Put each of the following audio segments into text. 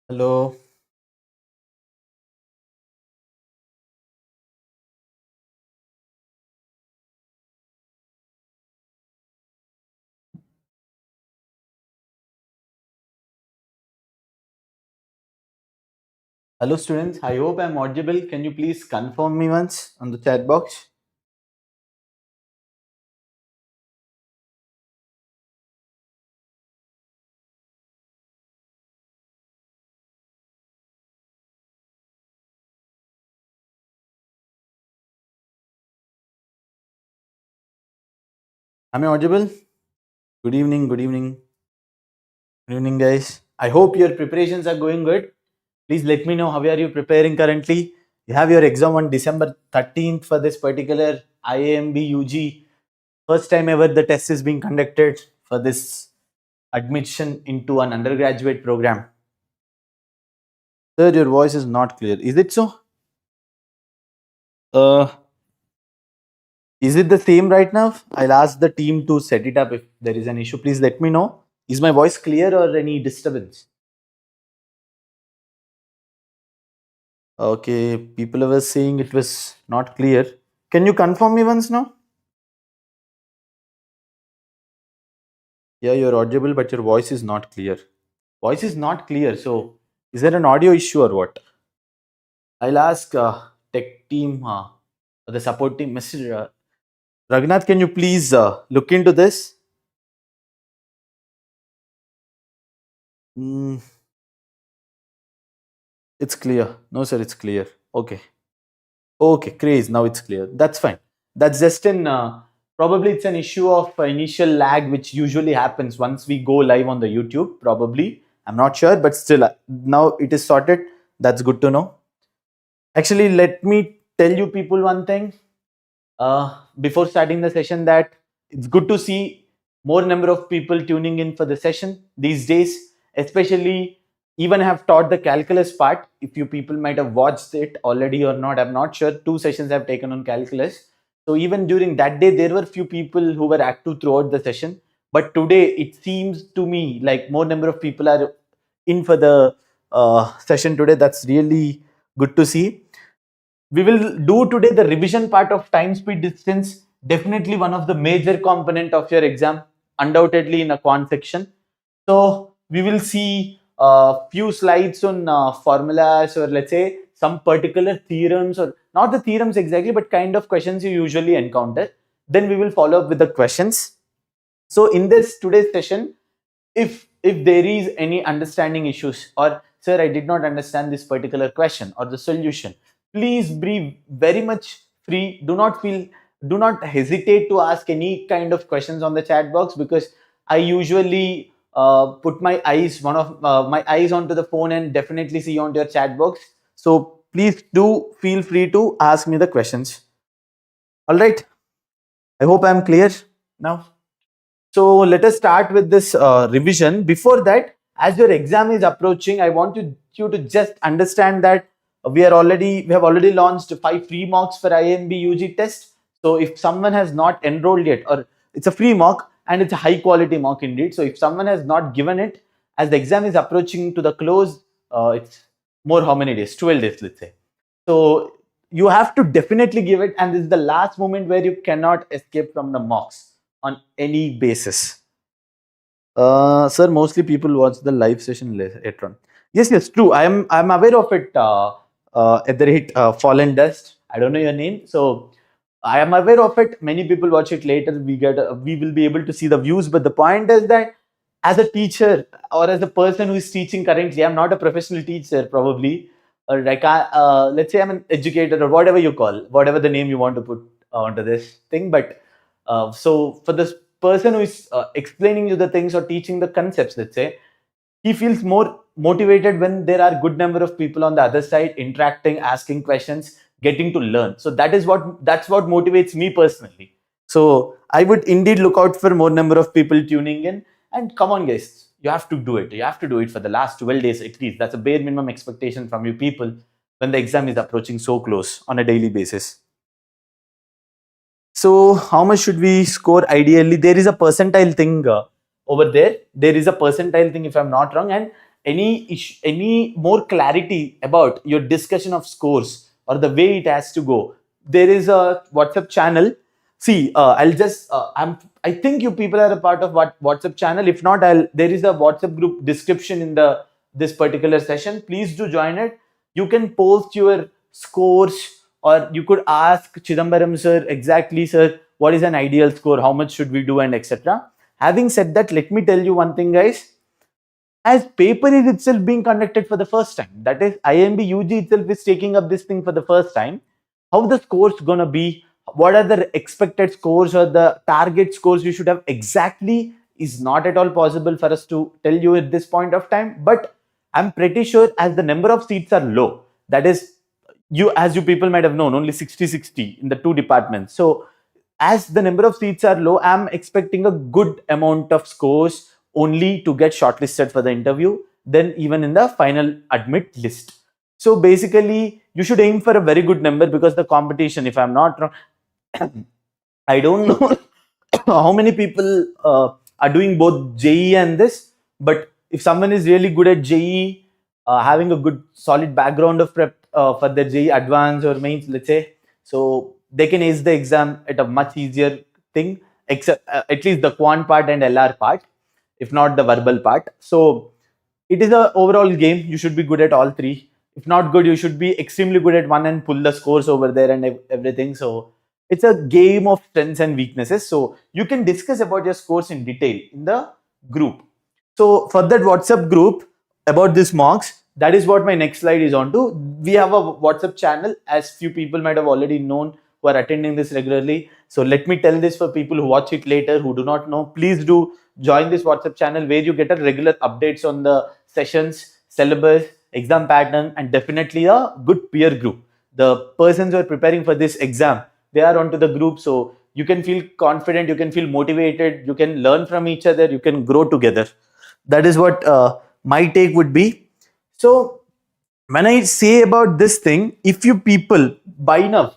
Hello. Hello, students. I hope I'm audible. Can you please confirm me once on the chat box? Am I audible? Good evening. Good evening. Good evening, guys. I hope your preparations are going good. Please let me know how are you preparing currently. You have your exam on December 13th for this particular IIM B UG. First time ever the test is being conducted for this admission into an undergraduate program. Sir, your voice is not clear. Is it so? Uh, Is it the same right now? I'll ask the team to set it up if there is an issue. Please let me know. Is my voice clear or any disturbance? Okay, people were saying it was not clear. Can you confirm me once now? Yeah, you're audible, but your voice is not clear. Voice is not clear. So, is there an audio issue or what? I'll ask tech team, the support team, Mr. Raghunath. Can you please look into this? Mm, it's clear. No, sir, it's clear. Okay. Okay, craze. Now it's clear. That's fine. That's just an probably it's an issue of initial lag, which usually happens once we go live on the YouTube. Probably, I'm not sure, but still, now it is sorted. That's good to know. Actually, let me tell you people one thing. Before starting the session, that it's good to see more number of people tuning in for the session these days, especially even have taught the calculus part. If you people might have watched it already or not, I'm not sure. 2 sessions I've taken on calculus. So even during that day, there were few people who were active throughout the session. But today, it seems to me like more number of people are in for the session today. That's really good to see. We will do today the revision part of time, speed, distance. Definitely one of the major component of your exam, undoubtedly in a quant section. So we will see a few slides on formulas, or let's say some particular theorems, or not the theorems exactly, but kind of questions you usually encounter. Then we will follow up with the questions. So in this today's session, if there is any understanding issues, or sir, I did not understand this particular question or the solution, please be very much free. Do not hesitate to ask any kind of questions on the chat box, because I usually put my eyes onto the phone and definitely see onto your chat box. So please do feel free to ask me the questions. All right, I hope I'm clear now. So let us start with this revision. Before that, as your exam is approaching, I want you to just understand that we have already launched 5 free mocks for IIMB UG test. So if someone has not enrolled yet, or it's a free mock and it's a high quality mock indeed. So if someone has not given it, as the exam is approaching to the close, it's more how many days? 12 days, let's say. So you have to definitely give it, and this is the last moment where you cannot escape from the mocks on any basis. Sir, mostly people watch the live session later on. Yes, yes, true. I'm aware of it. At the rate Fallen Dust. I don't know your name, so I am aware of it. Many people watch it later. We will be able to see the views. But the point is that as a teacher, or as a person who is teaching currently, I'm not a professional teacher probably, or like let's say I'm an educator, or whatever you call, whatever the name you want to put onto this thing. But so for this person who is explaining you the things or teaching the concepts, let's say, he feels more motivated when there are good number of people on the other side interacting, asking questions, getting to learn. So that's what motivates me personally. So I would indeed look out for more number of people tuning in. And come on, guys, you have to do it. You have to do it for the last 12 days at least. That's a bare minimum expectation from you people when the exam is approaching so close on a daily basis. So how much should we score ideally? There is a percentile thing over there. There is a percentile thing, if I'm not wrong. And any issue, any more clarity about your discussion of scores or the way it has to go, there is a WhatsApp channel. See, I'll just I think you people are a part of what WhatsApp channel. If not, there is a WhatsApp group description in the this particular session. Please do join it. You can post your scores, or you could ask Chidambaram sir, exactly sir, what is an ideal score, how much should we do, and etc. Having said that, let me tell you one thing, guys. As paper is itself being conducted for the first time, that is IIMB UG itself is taking up this thing for the first time. How the scores gonna be, what are the expected scores or the target scores you should have exactly, is not at all possible for us to tell you at this point of time. But I'm pretty sure, as the number of seats are low, that is, you, as you people might have known, only 60-60 in the two departments. So as the number of seats are low, I'm expecting a good amount of scores only to get shortlisted for the interview, then even in the final admit list. So basically, you should aim for a very good number, because the competition, if I'm not wrong, I don't know how many people are doing both JEE and this, but if someone is really good at JEE, having a good solid background of prep for the JEE advanced or mains, let's say, so they can ace the exam at a much easier thing, except at least the quant part and LR part, if not the verbal part. So it is a overall game. You should be good at all three. If not good, you should be extremely good at one and pull the scores over there and everything. So it's a game of strengths and weaknesses. So you can discuss about your scores in detail in the group. So for that WhatsApp group about this mocks, that is what my next slide is on to. We have a WhatsApp channel, as few people might have already known who are attending this regularly. So let me tell this for people who watch it later who do not know. Please do join this WhatsApp channel, where you get a regular updates on the sessions, syllabus, exam pattern, and definitely a good peer group. The persons who are preparing for this exam, they are onto the group, so you can feel confident, you can feel motivated, you can learn from each other, you can grow together. That is what my take would be. So when I say about this thing, if you people by now,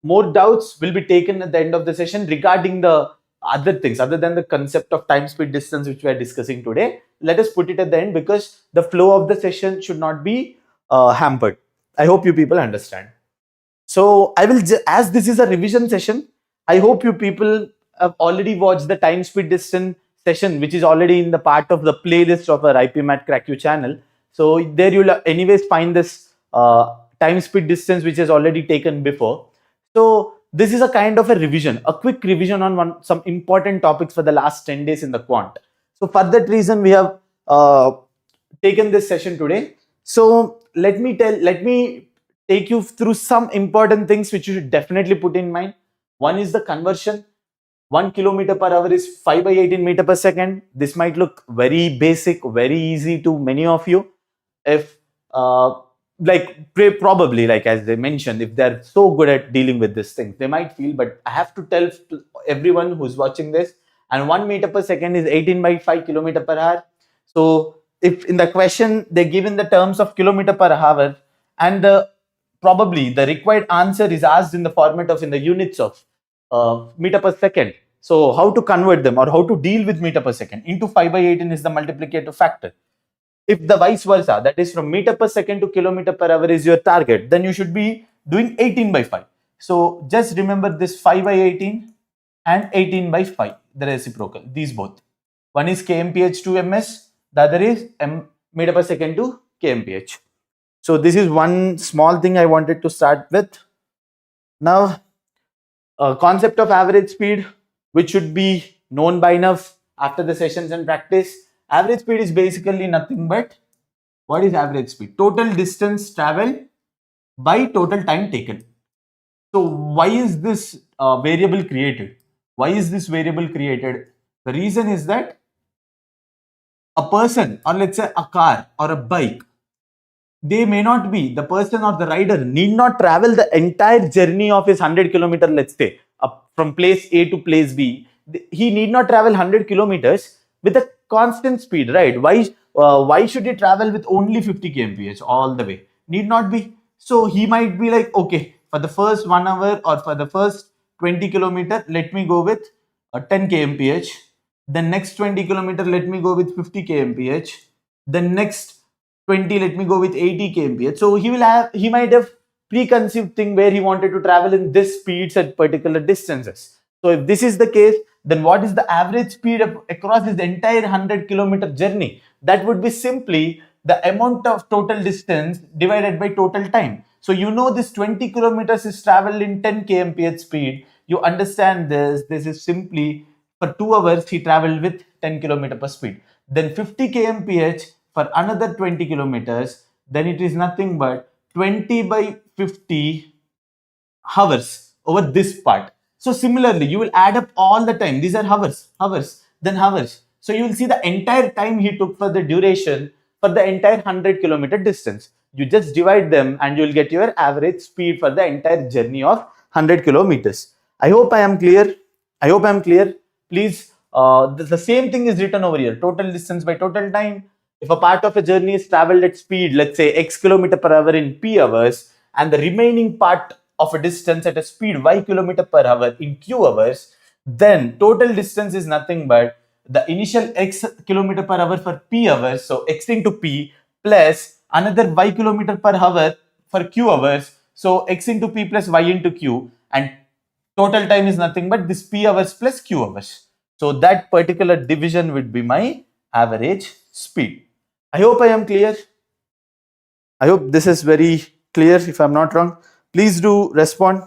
more doubts will be taken at the end of the session regarding the other things other than the concept of time, speed, distance, which we are discussing today. Let us put it at the end, because the flow of the session should not be hampered. I hope you people understand. So I will, as this is a revision session, I hope you people have already watched the time, speed, distance session, which is already in the part of the playlist of our IPMAT Cracku channel. So there you'll anyways find this time, speed, distance, which is already taken before. So this is a kind of a revision, a quick revision on some important topics for the last 10 days in the quant. So for that reason, we have taken this session today. So let me take you through some important things which you should definitely put in mind. One is the conversion. 1 kilometer per hour is 5 by 18 meter per second. This might look very basic, very easy to many of you. If probably, like as they mentioned, if they're so good at dealing with this thing, they might feel, but I have to tell to everyone who's watching this, and 1 meter per second is 18 by 5 kilometer per hour. So if in the question they given the terms of kilometer per hour, and probably the required answer is asked in the format of in the units of meter per second. So how to convert them, or how to deal with meter per second into 5 by 18 is the multiplicative factor. If the vice versa, that is from meter per second to kilometer per hour is your target, then you should be doing 18 by 5. So just remember this 5 by 18 and 18 by 5, the reciprocal, these both. One is kmph to ms, the other is meter per second to kmph. So this is one small thing I wanted to start with. Now, concept of average speed, which should be known by enough after the sessions and practice. Average speed is basically nothing but, what is average speed? Total distance traveled by total time taken. So why is this variable created? Why is this variable created? The reason is that a person, or let's say a car or a bike, they may not be, the person or the rider need not travel the entire journey of his 100 kilometer, let's say, from place A to place B. He need not travel 100 kilometers with a constant speed, right? Why should he travel with only 50 kmph all the way? Need not be. So he might be like, okay, for the first 1 hour or for the first 20 kilometer, let me go with 10 kmph. The next 20 kilometer, let me go with 50 kmph. The next 20, let me go with 80 kmph. So he might have preconceived thing where he wanted to travel in this speeds at particular distances. So if this is the case, then what is the average speed across this entire 100-kilometer journey? That would be simply the amount of total distance divided by total time. So you know this 20 kilometers is traveled in 10 kmph speed. You understand this. This is simply for 2 hours he traveled with 10 kilometer per speed. Then 50 kmph for another 20 kilometers. Then it is nothing but 20 by 50 hours over this part. So similarly, you will add up all the time. These are hours, then hours. So you will see the entire time he took for the duration for the entire 100-kilometer distance. You just divide them and you will get your average speed for the entire journey of 100 kilometers. I hope I am clear. I hope I am clear. Please, the same thing is written over here. Total distance by total time. If a part of a journey is traveled at speed, let's say x kilometer per hour in p hours, and the remaining part of a distance at a speed y kilometer per hour in q hours, then total distance is nothing but the initial x kilometer per hour for p hours, so x into p, plus another y kilometer per hour for q hours, so x into p plus y into q, and total time is nothing but this p hours plus q hours. So that particular division would be my average speed. I hope I am clear. I hope this is very clear. If I'm not wrong, please do respond.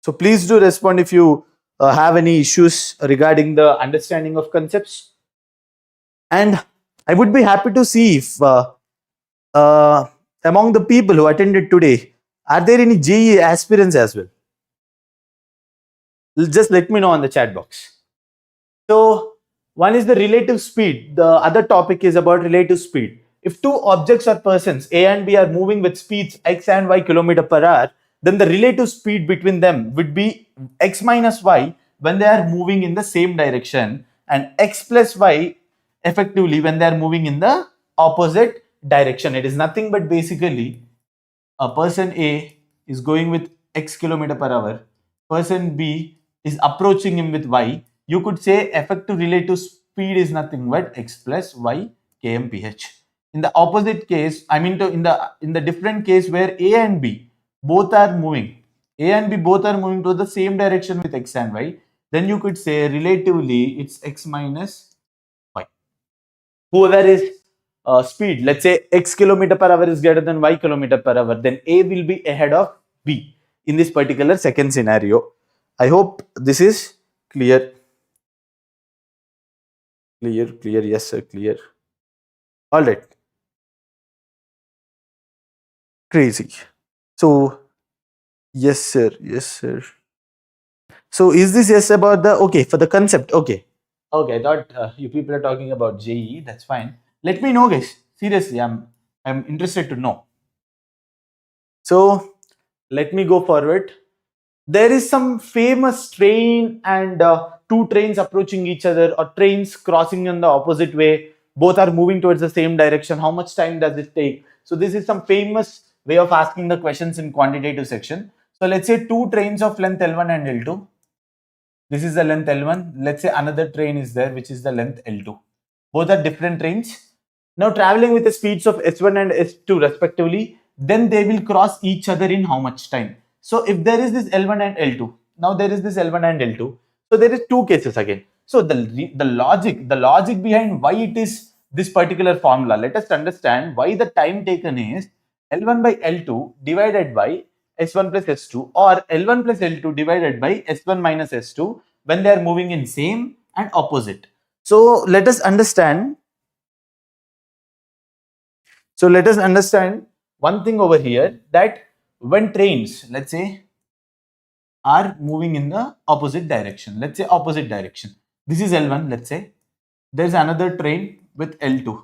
So please do respond if you have any issues regarding the understanding of concepts. And I would be happy to see if among the people who attended today, are there any JEE aspirants as well? Just let me know on the chat box. So one is the relative speed. The other topic is about relative speed. If two objects or persons A and B are moving with speeds x and y kilometer per hour, then the relative speed between them would be x minus y when they are moving in the same direction, and x plus y effectively when they are moving in the opposite direction. It is nothing but basically a person A is going with x kilometer per hour, person B is approaching him with y. You could say effective relative speed is nothing but x plus y kmph. In the opposite case, I mean in the different case where A and B both are moving, A and B both are moving to the same direction with x and y, then you could say relatively it's x minus y. Whoever is speed, let's say x kilometer per hour is greater than y kilometer per hour, then A will be ahead of B in this particular second scenario. I hope this is clear. Clear, yes sir, clear. All right. Crazy. So yes sir. So is this yes about the, okay, for the concept? Okay, I thought you people are talking about JEE. That's fine. Let me know, guys. Seriously, I'm interested to know. So let me go forward. There is some famous train and two trains approaching each other, or trains crossing in the opposite way. Both are moving towards the same direction. How much time does it take? So this is some famous way of asking the questions in quantitative section. So let's say two trains of length L1 and L2. This is the length L1. Let's say another train is there, which is the length L2. Both are different trains. Now traveling with the speeds of S1 and S2 respectively, then they will cross each other in how much time? So if there is this L1 and L2, now there is this L1 and L2. So there is two cases again. So the logic behind why it is this particular formula, let us understand why the time taken is L1 by L2 divided by S1 plus S2, or L1 plus L2 divided by S1 minus S2 when they are moving in same and opposite. So let us understand. So let us understand one thing over here, that when trains, let's say, are moving in the opposite direction, let's say opposite direction. This is L1, let's say. There's another train with L2.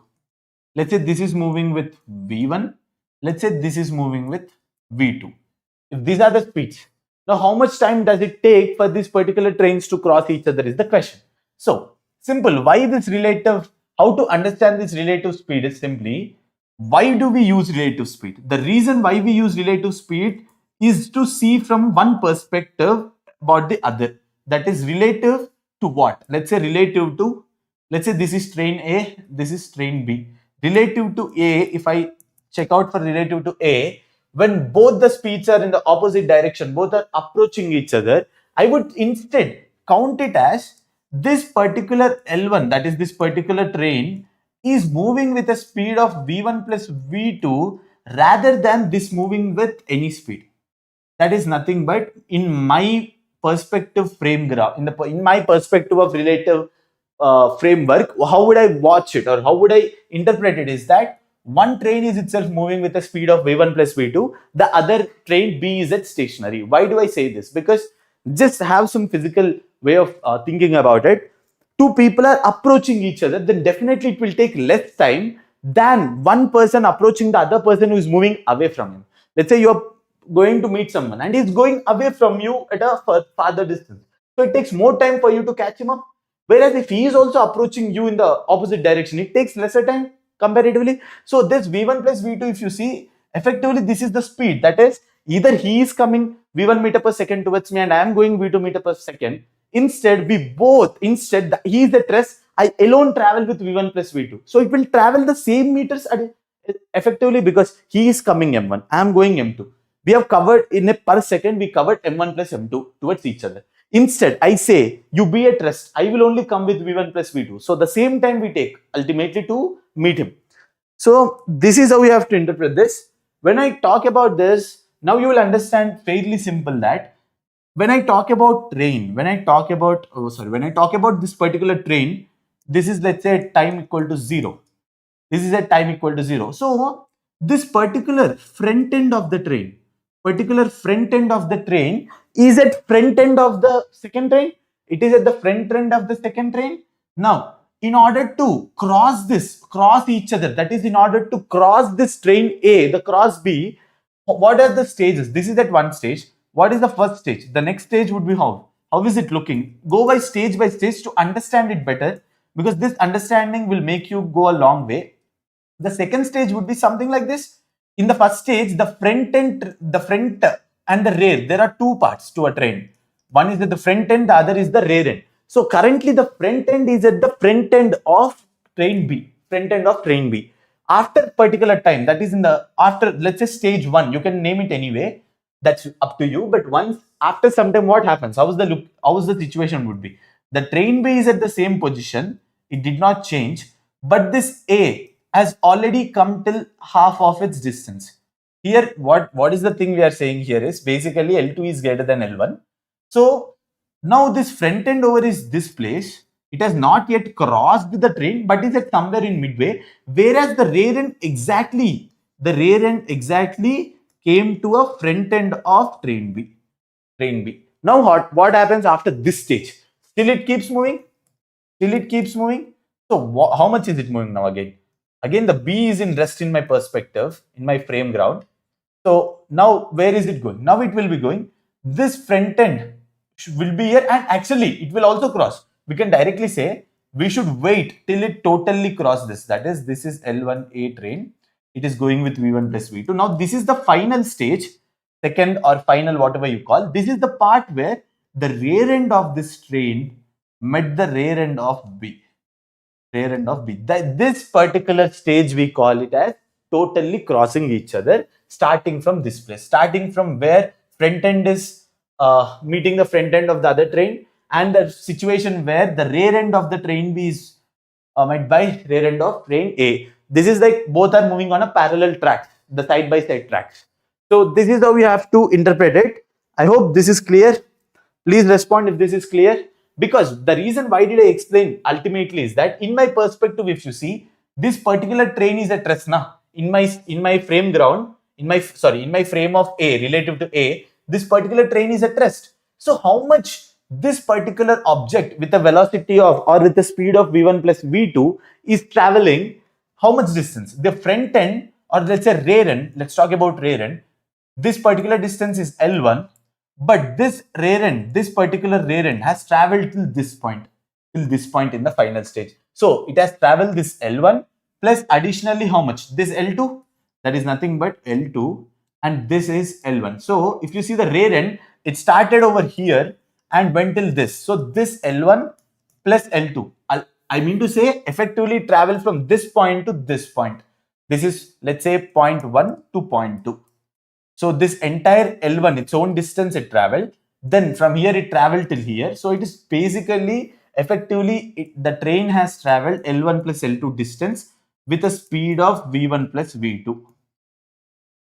Let's say this is moving with V1. Let's say this is moving with V2. If these are the speeds, now how much time does it take for these particular trains to cross each other is the question. So simple, why this relative, how to understand this relative speed is simply, why do we use relative speed? The reason why we use relative speed is to see from one perspective about the other. That is relative to what? Let's say relative to let's say this is train A, this is train B. Relative to A, if I check out for relative to A, when both the speeds are in the opposite direction, both are approaching each other, I would instead count it as this particular L1, that is this particular train, is moving with a speed of V1 plus V2 rather than this moving with any speed. That is nothing but in my perspective frame graph, in my perspective of relative framework, how would I watch it or how would I interpret it is that one train is itself moving with a speed of v1 plus v2, the other train B is at stationary. Why do I say this? Because just have some physical way of thinking about it. Two people are approaching each other, then definitely it will take less time than one person approaching the other person who is moving away from him. Let's say you're going to meet someone and he's going away from you at a farther distance. So it takes more time for you to catch him up. Whereas if he is also approaching you in the opposite direction, it takes lesser time comparatively. So this v1 plus v2, if you see, effectively this is the speed. That is, either he is coming v1 meter per second towards me and I am going v2 meter per second. Instead, he is at rest, I alone travel with v1 plus v2. So it will travel the same meters effectively because he is coming m1, I am going m2. We have covered in a per second, we covered m1 plus m2 towards each other. Instead, I say, you be at rest, I will only come with v1 plus v2. So the same time we take ultimately to meet him. So this is how we have to interpret this. When I talk about this, now you will understand fairly simple that when I talk about train, when I talk about this particular train, this is, let's say, time equal to 0. This is at time equal to 0. So this particular front end of the train, is at front end of the second train. It is at the front end of the second train. Now, in order to cross each other, that is, in order to cross this train A, the cross B, what are the stages? This is at one stage. What is the first stage? The next stage would be how? How is it looking? Go by stage to understand it better, because this understanding will make you go a long way. The second stage would be something like this. In the first stage, the front and the rear, there are two parts to a train. One is at the front end, the other is the rear end. So currently the front end is at the front end of train B, After particular time, that is after, let's say, stage 1, you can name it anyway, that's up to you. But once after some time, what happens? How is the situation would be? The train B is at the same position, it did not change, but this A has already come till half of its distance. Here, what is the thing we are saying here is basically L2 is greater than L1. So now this front end over is this place. It has not yet crossed the train, but is at somewhere in midway. Whereas the rear end exactly came to a front end of train B. Now what happens after this stage? Still it keeps moving. So how much is it moving now again? Again, the B is in rest in my perspective, in my frame ground. So now where is it going? Now it will be going. This front end will be here, and actually it will also cross. We can directly say we should wait till it totally cross this. That is, this is L1A train. It is going with V1 plus V2. Now this is the final stage, second or final, whatever you call. This is the part where the rear end of this train met the rear end of B. This particular stage we call it as totally crossing each other, starting from this place, starting from where front end is meeting the front end of the other train, and the situation where the rear end of the train B is met by rear end of train A. This is like both are moving on a parallel track, the side by side tracks. So this is how we have to interpret it. I hope this is clear. Please respond if this is clear. Because the reason why did I explain ultimately is that in my perspective, if you see, this particular train is at rest now. In my frame ground, in my frame of A relative to A, this particular train is at rest. So how much this particular object with a velocity of or with a speed of v1 plus v2 is traveling, how much distance? The front end, or let's say rear end, let's talk about rear end. This particular distance is L1. But this particular rear end has traveled till this point in the final stage. So it has traveled this L1 plus additionally how much? This L2, that is nothing but L2, and this is L1. So if you see the rear end, it started over here and went till this. So this L1 plus L2, I mean to say effectively travel from this point to this point. This is, let's say, point 1 to point 2. So this entire L1, its own distance it traveled. Then from here it traveled till here. So it is basically effectively the train has traveled L1 plus L2 distance with a speed of V1 plus V2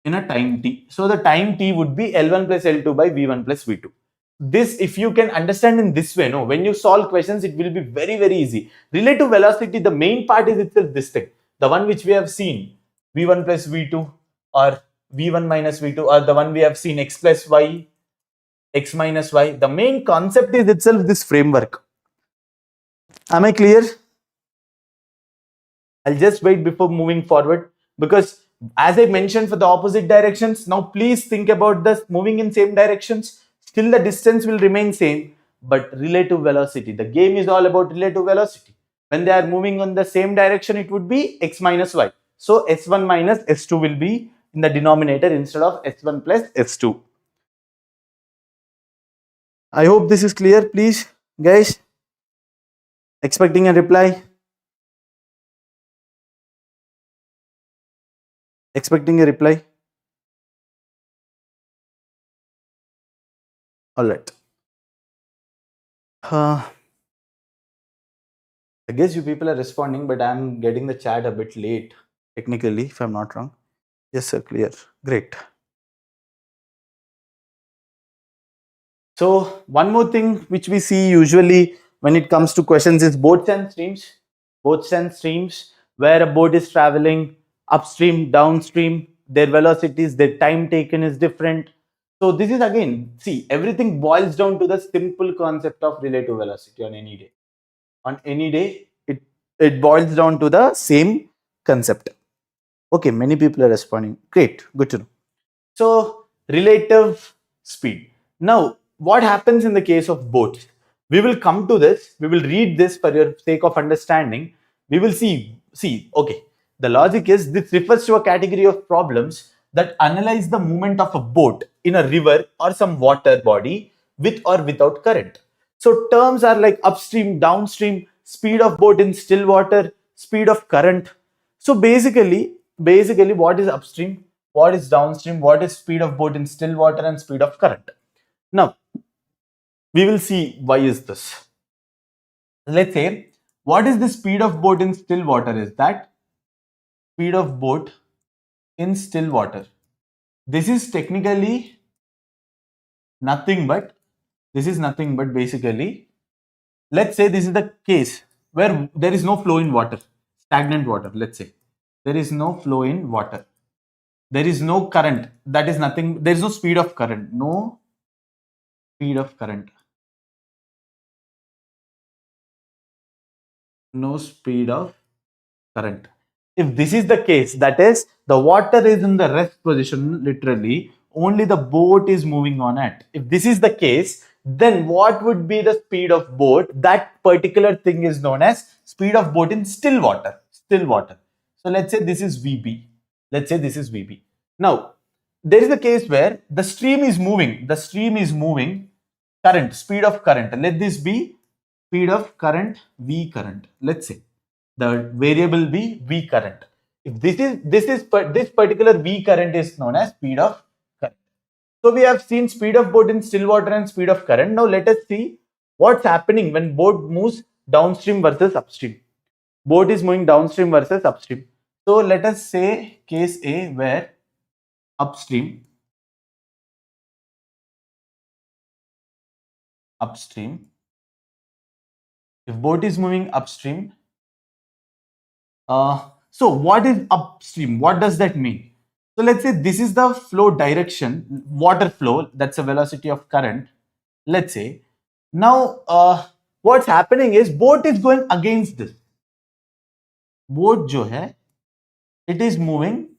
in a time t. So the time t would be L1 plus L2 by V1 plus V2. This, if you can understand in this way, no, when you solve questions, it will be very, very easy. Relative velocity, the main part is itself this thing, the one which we have seen, V1 plus V2 or V1 minus V2, or the one we have seen x plus y, x minus y. The main concept is itself this framework. Am I clear? I'll just wait before moving forward, because as I mentioned for the opposite directions, now please think about this moving in same directions. Still the distance will remain same, but relative velocity. The game is all about relative velocity. When they are moving on the same direction, it would be x minus y. So s1 minus s2 will be in the denominator instead of s1 plus s2. I hope this is clear, please, guys. Expecting a reply. Expecting a reply. All right. I guess you people are responding, but I'm getting the chat a bit late, technically, if I'm not wrong. Yes, sir, clear. Great. So one more thing which we see usually when it comes to questions is boats and streams. Boats and streams, where a boat is traveling upstream, downstream, their velocities, their time taken is different. So this is again, see, everything boils down to the simple concept of relative velocity on any day. On any day, it boils down to the same concept. Okay, many people are responding. Great, good to know. So relative speed. Now, what happens in the case of boats? We will come to this. We will read this for your sake of understanding. We will see. Okay. The logic is this refers to a category of problems that analyze the movement of a boat in a river or some water body with or without current. So terms are like upstream, downstream, speed of boat in still water, speed of current. So basically, what is upstream, what is downstream, what is speed of boat in still water and speed of current. Now, we will see why is this. Let's say, what is the speed of boat in still water is that speed of boat in still water. This is technically nothing but, basically, let's say this is the case where there is no flow in water, stagnant water, let's say. There is no flow in water. There is no current. That is nothing. There is no speed of current. No speed of current. No speed of current. If this is the case, that is, the water is in the rest position, literally, only the boat is moving on it. If this is the case, then what would be the speed of boat? That particular thing is known as speed of boat in still water. Still water. So let's say this is VB. Let's say this is VB. Now, there is a case where the stream is moving. The stream is moving. Current, speed of current. Let this be speed of current, V current. Let's say the variable be V current. If this particular V current is known as speed of current. So we have seen speed of boat in still water and speed of current. Now let us see what's happening when boat moves downstream versus upstream. Boat is moving downstream versus upstream. So let us say case A where upstream, if boat is moving upstream, so what is upstream? What does that mean? So let's say this is the flow direction, water flow, that's a velocity of current. Let's say now what's happening is boat is going against this. Boat jo hai, it is moving,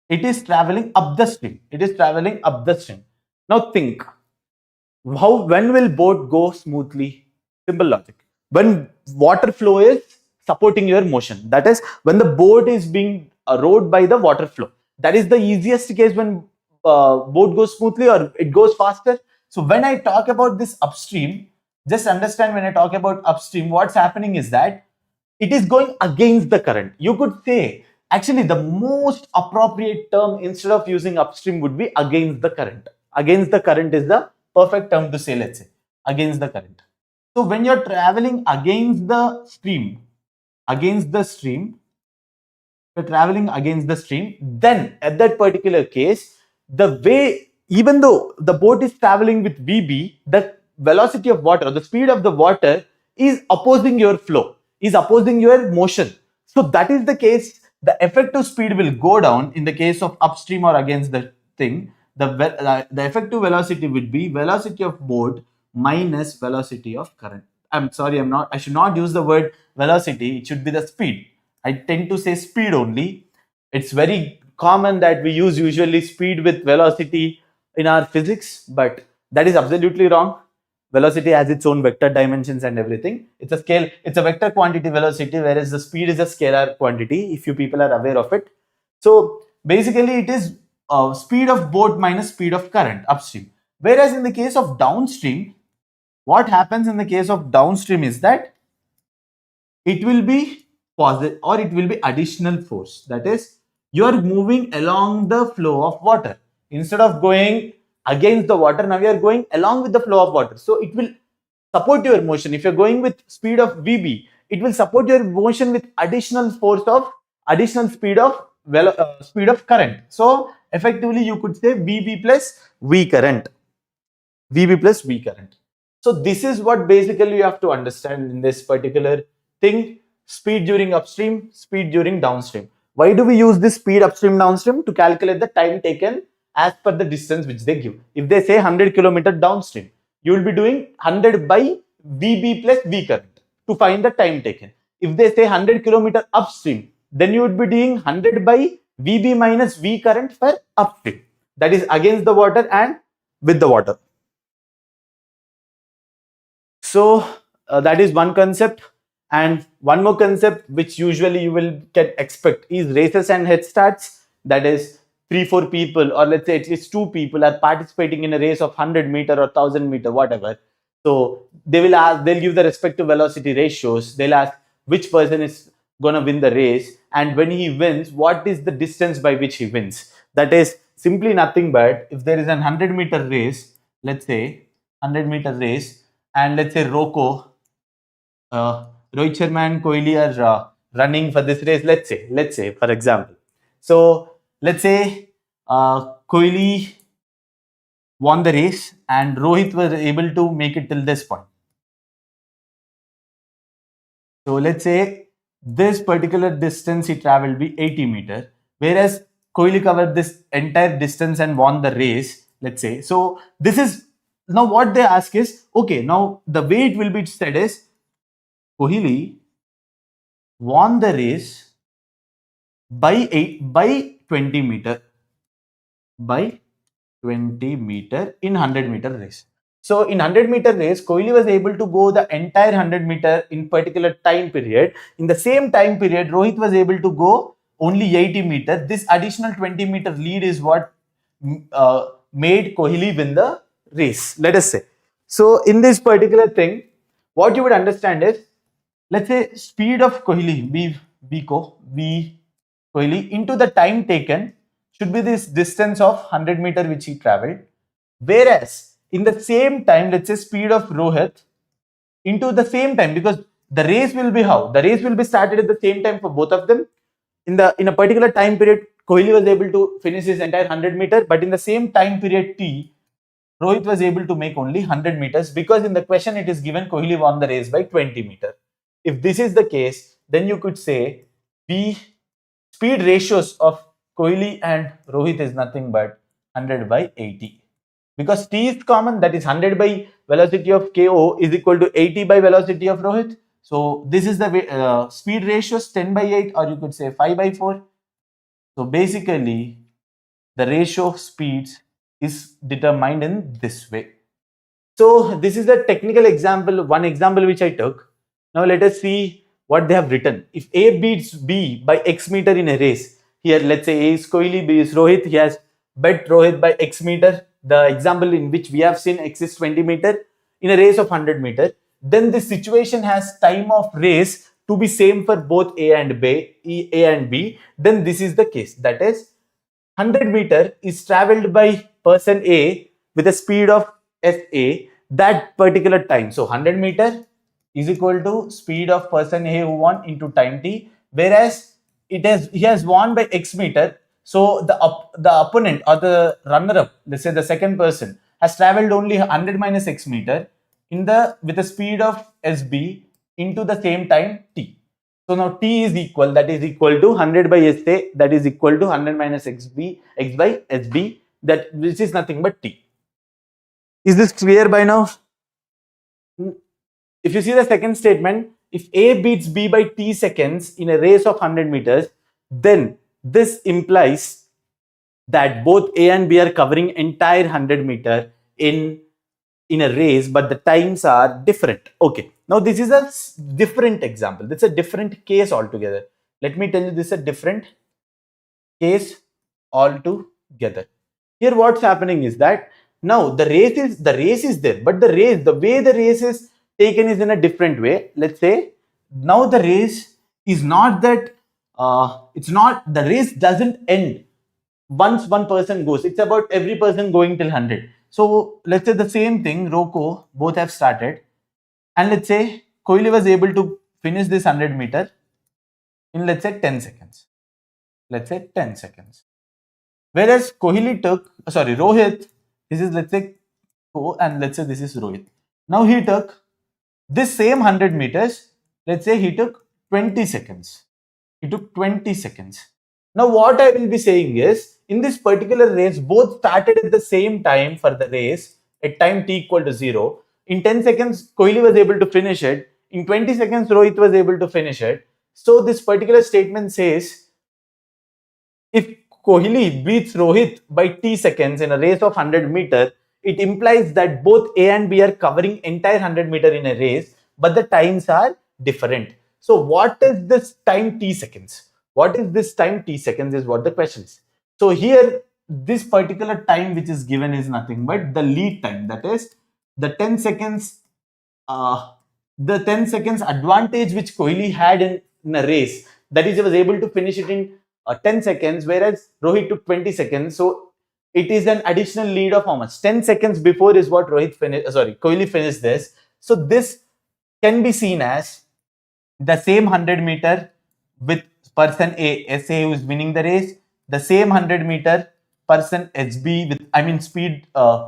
it is traveling up the stream. It is traveling up the stream. Now think, when will boat go smoothly? Simple logic. When water flow is supporting your motion. That is, when the boat is being rowed by the water flow. That is the easiest case when boat goes smoothly or it goes faster. So when I talk about this upstream, Just understand, when I talk about upstream, what's happening is that it is going against the current. You could say, actually, the most appropriate term instead of using upstream would be against the current. Against the current is the perfect term to say, let's say, against the current. So when you're traveling against the stream, you're traveling against the stream, then at that particular case, the way, even though the boat is traveling with VB, the velocity of water, the speed of the water is opposing your flow, is opposing your motion. So that is the case, the effective speed will go down in the case of upstream or against the thing. The effective velocity would be velocity of boat minus velocity of current. I'm sorry, I should not use the word velocity, it should be the speed. I tend to say speed only. It's very common that we use usually speed with velocity in our physics, but that is absolutely wrong. Velocity has its own vector dimensions and everything. It's a scale, it's a vector quantity velocity, whereas the speed is a scalar quantity, if you people are aware of it. So basically it is speed of boat minus speed of current upstream. Whereas in the case of downstream, what happens in the case of downstream is that it will be positive or it will be additional force. That is, you are moving along the flow of water. Instead of going against the water, now you are going along with the flow of water. So it will support your motion. If you're going with speed of VB, it will support your motion with additional force of additional speed of speed of current. So effectively you could say VB plus V current. VB plus V current. So this is what basically you have to understand in this particular thing: speed during upstream, speed during downstream. Why do we use this speed upstream downstream? To calculate the time taken as per the distance which they give. If they say 100 kilometer downstream, you will be doing 100 by VB plus V current to find the time taken. If they say 100 kilometer upstream, then you would be doing 100 by VB minus V current for upstream. That is against the water and with the water. So that is one concept. And one more concept which usually you will get expect is races and head starts. That is 3-4 people, or let's say at least 2 people are participating in a race of 100 meter or 1000 meter, whatever. So they'll give the respective velocity ratios. They'll ask which person is gonna win the race, and when he wins, what is the distance by which he wins. That is simply nothing but, if there is an 100-meter race, let's say 100-meter race, and let's say Rohit Sharma and Kohli are running for this race. Let's say for example. So let's say Kohli won the race and Rohit was able to make it till this point. So let's say this particular distance he traveled be 80 meter, whereas Kohli covered this entire distance and won the race. Let's say, so this is now what they ask is, okay, now the way it will be said is, Kohli won the race by 20 meter in 100-meter race. So in 100-meter race, Kohli was able to go the entire 100-meter in particular time period. In the same time period, Rohit was able to go only 80 meter. This additional 20-meter lead is what made Kohli win the race, let us say. So in this particular thing, what you would understand is, let's say speed of Kohli, V Kohli into the time taken should be this distance of 100 meter which he traveled. Whereas in the same time, let's say speed of Rohit into the same time, because the race will be how? The race will be started at the same time for both of them. In a particular time period, Kohli was able to finish his entire 100 meter, but in the same time period T, Rohit was able to make only 100 meters, because in the question it is given Kohli won the race by 20 meter. If this is the case, then you could say the speed ratios of Kohli and Rohit is nothing but 100 by 80. Because T is common, that is 100 by velocity of KO is equal to 80 by velocity of Rohit. So this is the speed ratios 10 by 8, or you could say 5 by 4. So basically the ratio of speeds is determined in this way. So this is the technical example, one example which I took. Now let us see what they have written. If A beats B by X meter in a race, here let's say A is Kohli, B is Rohit, he has bet Rohit by X meter. The example in which we have seen X is 20 meter. in a race of 100 meter, then this situation has time of race to be same for both A and B, then this is the case. That is, 100 meter is traveled by person A with a speed of SA that particular time. So 100 meter is equal to speed of person A who won into time t, whereas he has won by x meter. So the opponent or the runner up, let's say the second person, has traveled only 100 minus x meter with the speed of SB into the same time t. So now t is equal, that is equal to 100 by SA, that is equal to 100 minus x by SB, that which is nothing but t. Is this clear by now? If you see the second statement, if A beats B by t seconds in a race of 100 meters, then this implies that both A and B are covering entire 100 meter in a race, but the times are different. Okay, now this is a different example. This is a different case altogether. Let me tell you, this is a different case altogether. Here what's happening is that now the race is there, but the way the race is taken is in a different way. Let's say now the race is not that the race doesn't end once one person goes. It's about every person going till 100. So let's say the same thing, Rocco, both have started, and let's say Kohli was able to finish this 100 meter in, let's say, 10 seconds. Let's say 10 seconds. Whereas Rohit, this is, let's say, and let's say this is Rohit. Now he took this same 100 meters, let's say he took 20 seconds. He took 20 seconds. Now what I will be saying is, in this particular race, both started at the same time for the race at time t equal to 0. In 10 seconds, Kohli was able to finish it. In 20 seconds, Rohit was able to finish it. So this particular statement says, if Kohli beats Rohit by t seconds in a race of 100 meter, it implies that both A and B are covering entire 100 meter in a race, but the times are different. So what is this time t seconds? What is this time t seconds is what the question is. So here, this particular time which is given is nothing but the lead time. That is the 10 seconds, advantage which Kohli had in a race. That is, he was able to finish it in 10 seconds, whereas Rohit took 20 seconds. So it is an additional lead of how much? 10 seconds before is what Kohli finished this. So this can be seen as the same 100 meter with person A, SA, who is winning the race, the same 100 meter person HB with, speed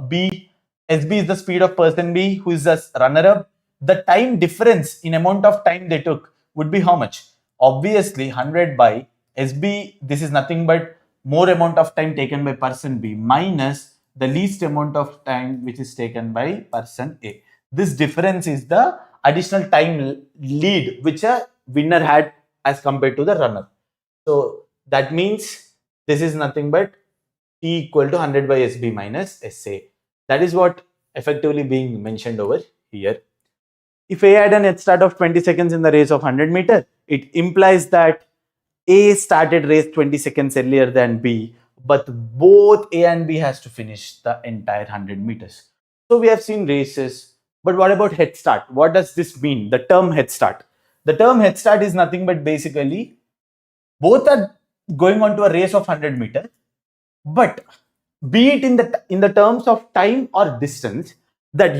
B, SB is the speed of person B, who is the runner up. The time difference in amount of time they took would be how much? Obviously 100 by SB, this is nothing but more amount of time taken by person B minus the least amount of time which is taken by person A. This difference is the additional time lead which a winner had as compared to the runner. So that means this is nothing but t equal to 100 by SB minus SA. That is what effectively being mentioned over here. If A had an head start of 20 seconds in the race of 100 meter, it implies that A started race 20 seconds earlier than B, but both A and B has to finish the entire 100 meters. So we have seen races, but what about head start? What does this mean? The term head start. The term head start is nothing but basically both are going on to a race of 100 meters, but be it in the terms of time or distance, that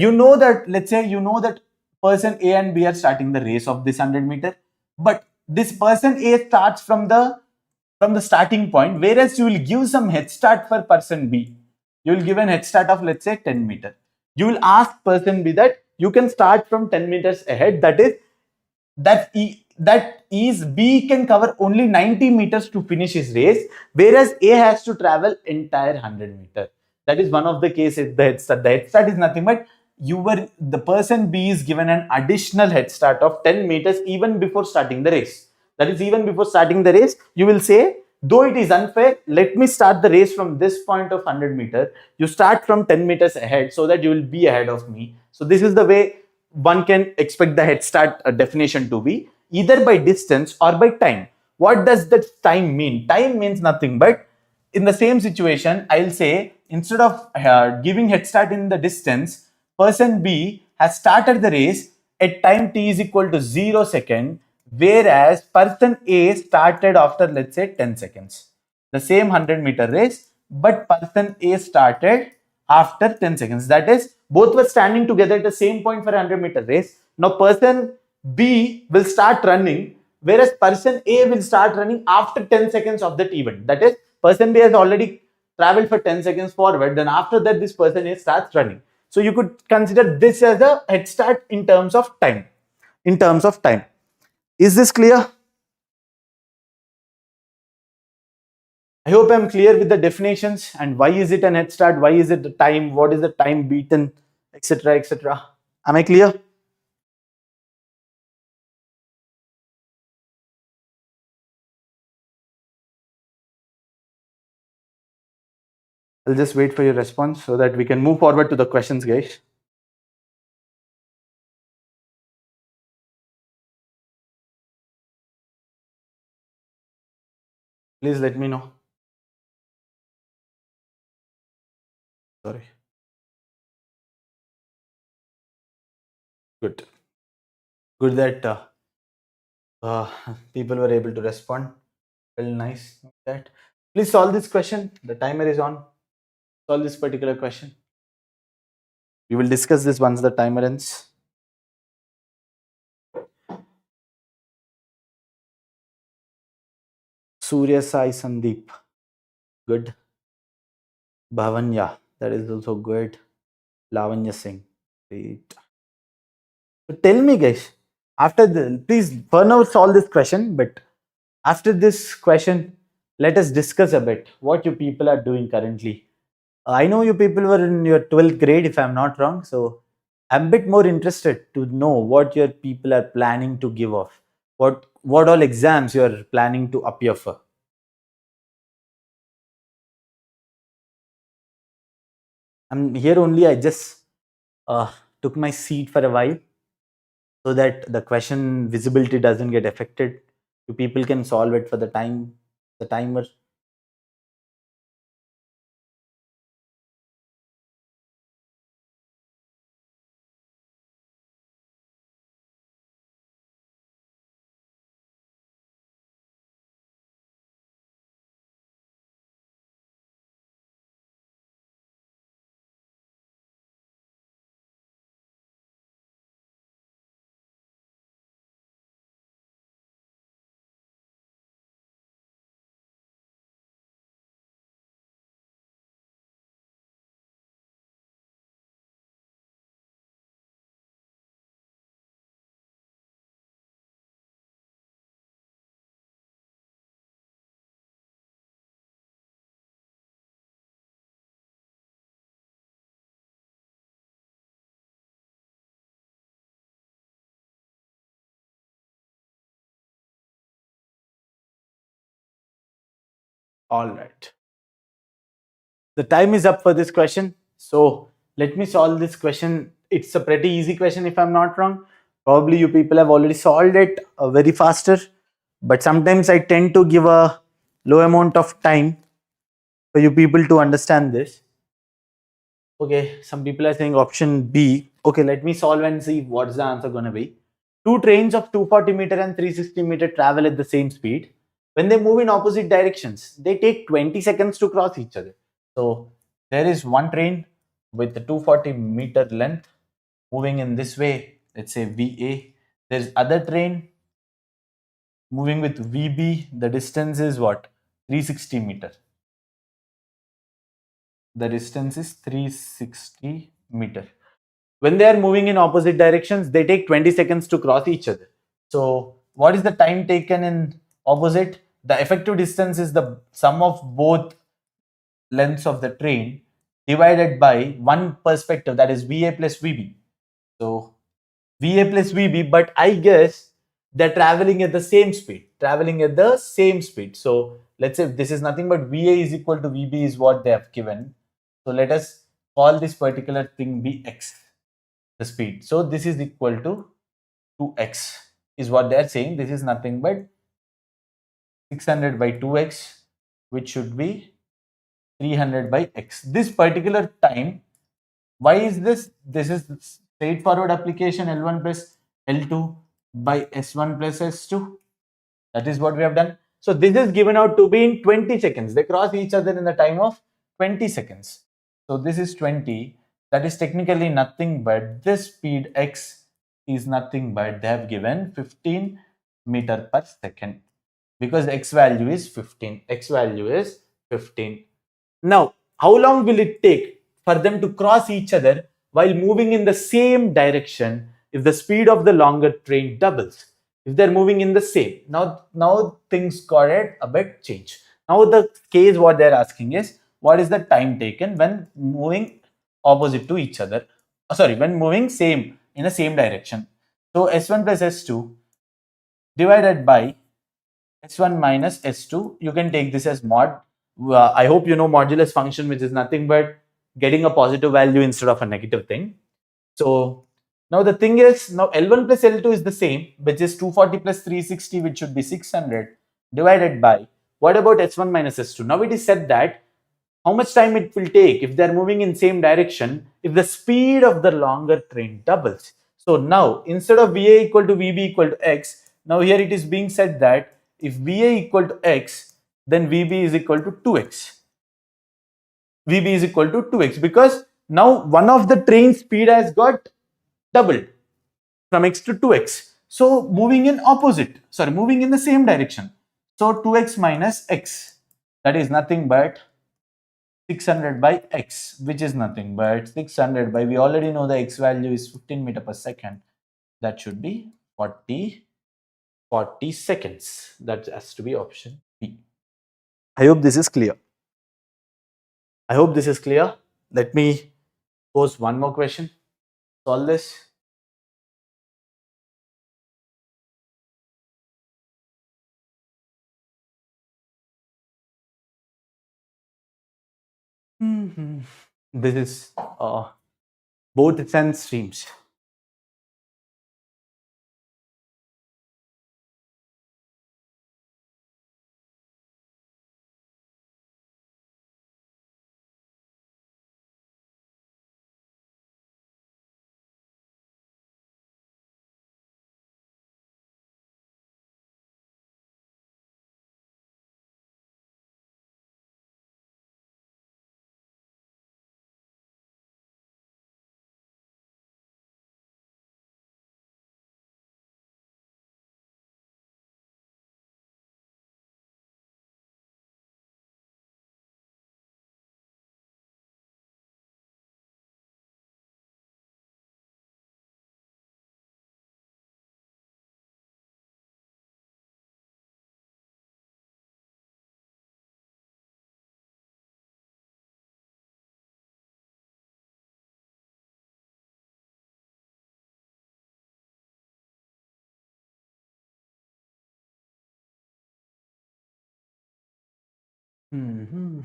let's say that person A and B are starting the race of this 100 meter, but this person A starts from the starting point, whereas you will give some head start for person B. You will give an head start of, let's say, 10 meter. You will ask person B that you can start from 10 meters ahead. That is B can cover only 90 meters to finish his race, whereas A has to travel entire 100 meters. That is one of the cases. The head start is nothing but the person B is given an additional head start of 10 meters even before starting the race. That is, even before starting the race, you will say, though it is unfair, let me start the race from this point of 100 meters. You start from 10 meters ahead so that you will be ahead of me. So this is the way one can expect the head start definition to be, either by distance or by time. What does that time mean? Time means nothing but, in the same situation, I'll say, instead of giving head start in the distance, person B has started the race at time t is equal to 0 second, whereas person A started after, let's say, 10 seconds. The same 100-meter race, but person A started after 10 seconds. That is, both were standing together at the same point for a 100-meter race. Now person B will start running, whereas person A will start running after 10 seconds of that event. That is, person B has already traveled for 10 seconds forward, then after that this person A starts running. So you could consider this as a head start in terms of time. In terms of time. Is this clear? I hope I'm clear with the definitions and why is it an head start, why is it the time, what is the time beaten, etc. etc. Am I clear? I'll just wait for your response so that we can move forward to the questions, guys. Please let me know. Sorry. Good. Good that people were able to respond. Well, nice. That. Please solve this question. The timer is on. Solve this particular question. We will discuss this once the timer ends. Surya Sai Sandeep. Good. Bhavanya. That is also good. Lavanya Singh. Great. So tell me, guys, after the, please for now solve this question, but after this question, let us discuss a bit what you people are doing currently. I know you people were in your 12th grade, if I'm not wrong. So I'm a bit more interested to know what your people are planning to give off. What all exams you are planning to appear for. I'm here only. I just took my seat for a while so that the question visibility doesn't get affected. You people can solve it for the time, the timer. All right. The time is up for this question. So let me solve this question. It's a pretty easy question if I'm not wrong. Probably you people have already solved it very faster. But sometimes I tend to give a low amount of time for you people to understand this. Okay, some people are saying option B. Okay, let me solve and see what's the answer going to be. Two trains of 240-meter and 360-meter travel at the same speed. When they move in opposite directions, they take 20 seconds to cross each other. So there is one train with the 240-meter length moving in this way, let's say VA. There's other train moving with VB. The distance is what? 360 meter. The distance is 360 meter. When they are moving in opposite directions, they take 20 seconds to cross each other. So what is the time taken in opposite? The effective distance is the sum of both lengths of the train divided by one perspective, that is VA plus VB. So VA plus VB, but I guess they're traveling at the same speed, So let's say this is nothing but VA is equal to VB is what they have given. So let us call this particular thing be X, the speed. So this is equal to 2x is what they are saying. This is nothing but 600 by 2x, which should be 300 by x. This particular time, why is this? This is Straightforward application, L1 plus L2 by S1 plus S2. That is what we have done. So this is given out to be in 20 seconds. They cross each other in the time of 20 seconds. So this is 20. That is technically nothing but this speed x is nothing but they have given 15 meter per second because x value is 15. X value is 15. Now, how long will it take for them to cross each other while moving in the same direction if the speed of the longer train doubles? If they're moving in the same. Now things got it a bit change. Now the case what they're asking is what is the time taken when moving opposite to each other? Sorry, when moving same in the same direction. So S1 plus S2 divided by S1 minus S2, you can take this as mod. I hope you know modulus function, which is nothing but getting a positive value instead of a negative thing. So now the thing is, now L1 plus L2 is the same, which is 240 plus 360, which should be 600 divided by, what about S1 minus S2? Now it is said that how much time it will take if they're moving in same direction if the speed of the longer train doubles. So now instead of VA equal to VB equal to X, now here it is being said that if VA equal to X, then VB is equal to 2X. VB is equal to 2X because now one of the train speed has got doubled from X to 2X. So moving in opposite, sorry, moving in the same direction. So 2X minus X, that is nothing but 600 by X, which is nothing but 600 by, we already know the X value is 15 meter per second. That should be 40 seconds. That has to be option B. I hope this is clear. I hope this is clear. Let me pose one more question. Solve this. This is both sense streams. Mm-hmm.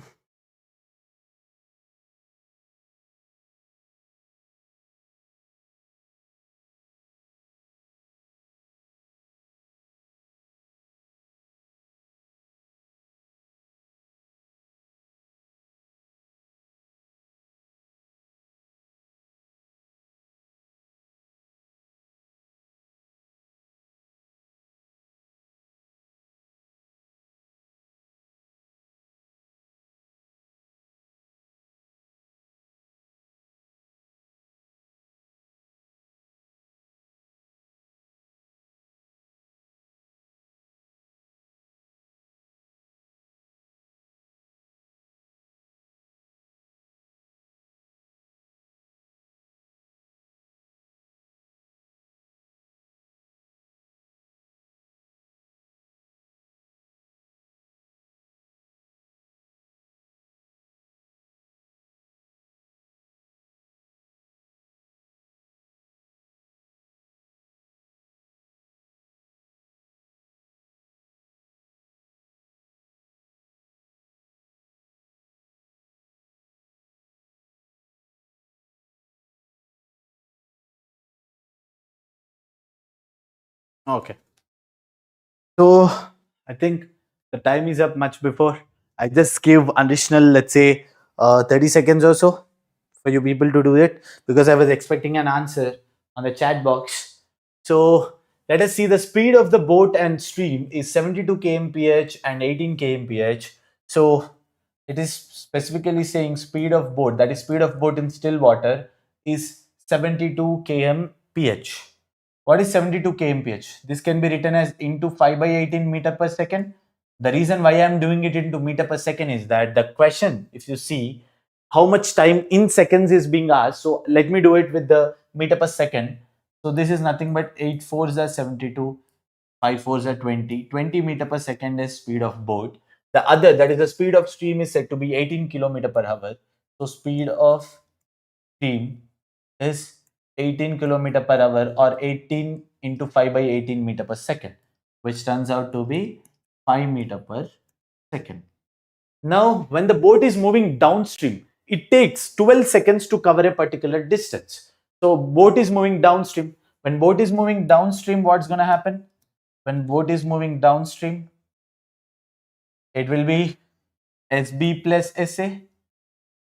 Okay. So I think the time is up much before. I just give additional, let's say, 30 seconds or so for you people to do it because I was expecting an answer on the chat box. So let us see, the speed of the boat and stream is 72 kmph and 18 kmph. So it is specifically saying speed of boat, that is speed of boat in still water, is 72 kmph. What is 72 kmph? This can be written as into 5 by 18 meter per second. The reason why I am doing it into meter per second is that the question, if you see how much time in seconds is being asked, so let me do it with the meter per second. So this is nothing but 8 fours are 72, 5 fours are 20. 20 meter per second is speed of boat. The other, that is the speed of stream, is said to be 18 kilometer per hour. So speed of stream is 18 kilometer per hour, or 18 into 5 by 18 meter per second, which turns out to be 5 meter per second. Now, when the boat is moving downstream, it takes 12 seconds to cover a particular distance. So, boat is moving downstream. When boat is moving downstream, what's going to happen? When boat is moving downstream, it will be SB plus SA,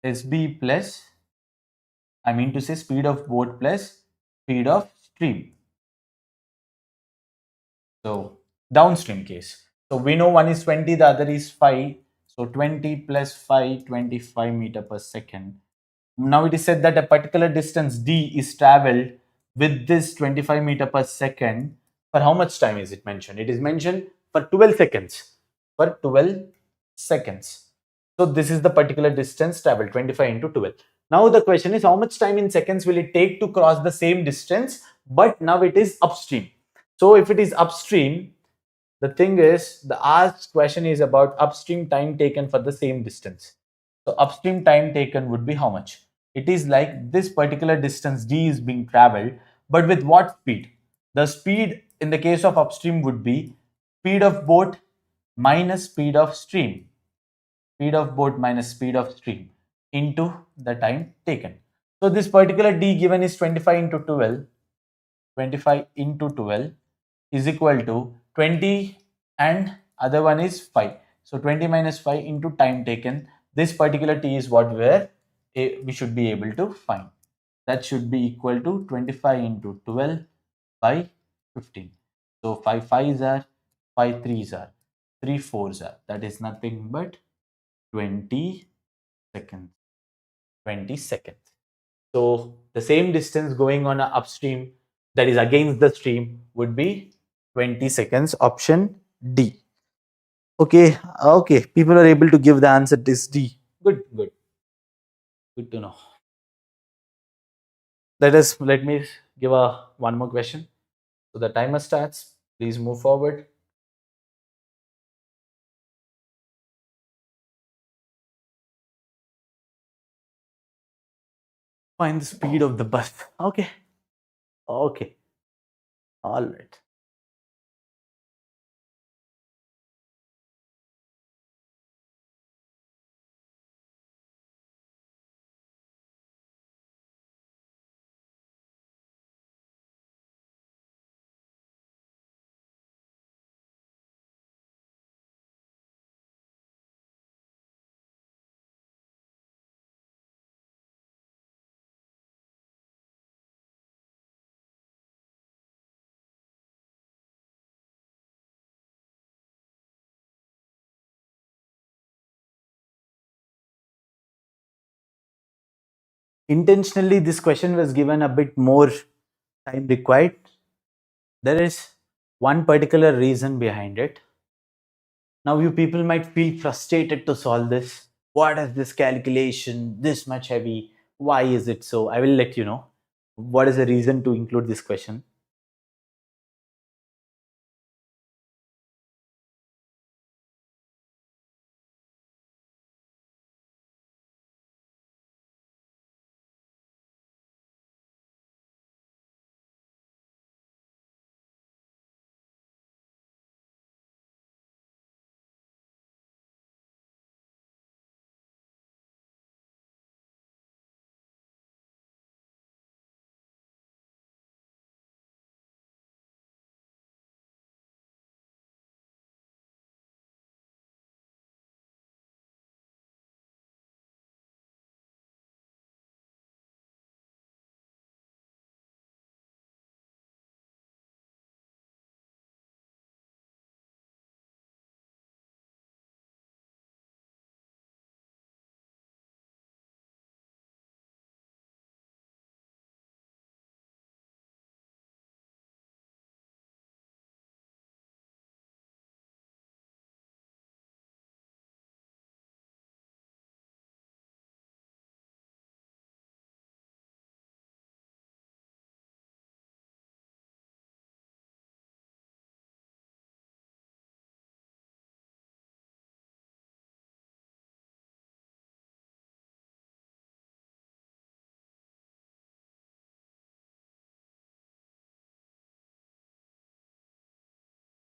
SB plus, I mean to say speed of boat plus speed of stream. So downstream case. So we know one is 20, the other is 5. So 20 plus 5, 25 meter per second. Now it is said that a particular distance D is traveled with this 25 meter per second. For how much time is it mentioned? It is mentioned for 12 seconds. For 12 seconds. So this is the particular distance traveled, 25 into 12. Now the question is, how much time in seconds will it take to cross the same distance, but now it is upstream. So if it is upstream, the thing is, the asked question is about upstream time taken for the same distance. So upstream time taken would be how much? It is like this particular distance D is being traveled, but with what speed? The speed in the case of upstream would be speed of boat minus speed of stream. Speed of boat minus speed of stream into the time taken. So this particular D given is 25 into 12. 25 into 12 is equal to 20, and other one is 5. So 20 minus 5 into time taken. This particular T is what we should be able to find. That should be equal to 25 into 12 by 15. So 5 5s are, 5 3s are, 3 4s are. That is nothing but 20 seconds. 20 seconds. So the same distance going on a upstream, that is against the stream, would be 20 seconds. Option D. Okay, okay. People are able to give the answer. This D. Good, good, good to know. Let me give a one more question. So the timer starts. Please move forward. Find the speed of the bus. Okay, okay, all right. Intentionally, this question was given a bit more time required. There is one particular reason behind it. Now, you people might feel frustrated to solve this. What is this calculation this much heavy? Why is it so? I will let you know what is the reason to include this question.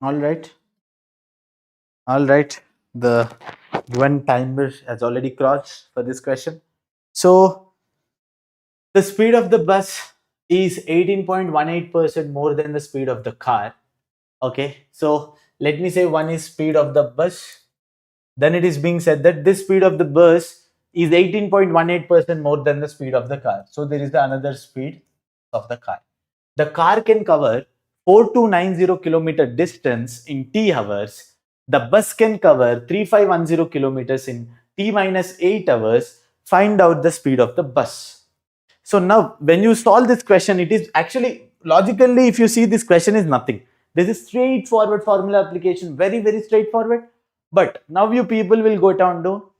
All right. All right. The given timer has already crossed for this question. So the speed of the bus is 18.18% more than the speed of the car. Okay. So let me say one is speed of the bus. Then it is being said that this speed of the bus is 18.18% more than the speed of the car. So there is the another speed of the car. The car can cover 4290 kilometer distance in T hours. The bus can cover 3510 kilometers in T minus 8 hours. Find out the speed of the bus. So now when you solve this question, it is actually logically, if you see this question is nothing. This is straightforward formula application, very, very straightforward. But now you people will go down to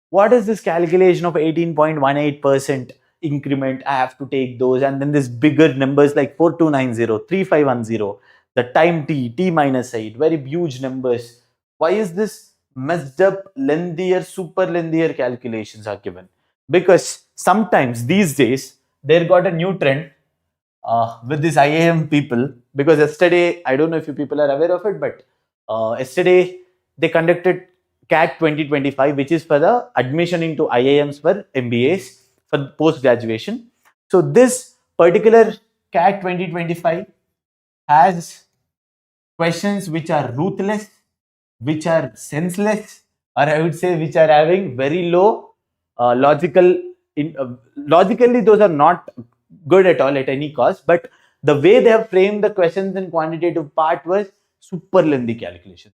what is this calculation of 18.18% increment? I have to take those, and then this bigger numbers like 4290, 3510, the time t minus 8, very huge numbers. Why is this messed up, lengthier, super lengthier calculations are given? Because sometimes these days they got a new trend with this IIM people, because yesterday, I don't know if you people are aware of it, but yesterday they conducted CAT 2025, which is for the admission into IIMs for MBAs for post graduation. So this particular CAT 2025 has questions which are ruthless, which are senseless, or I would say which are having very low logical. Logically, those are not good at all at any cost. But the way they have framed the questions in quantitative part was super lengthy calculation.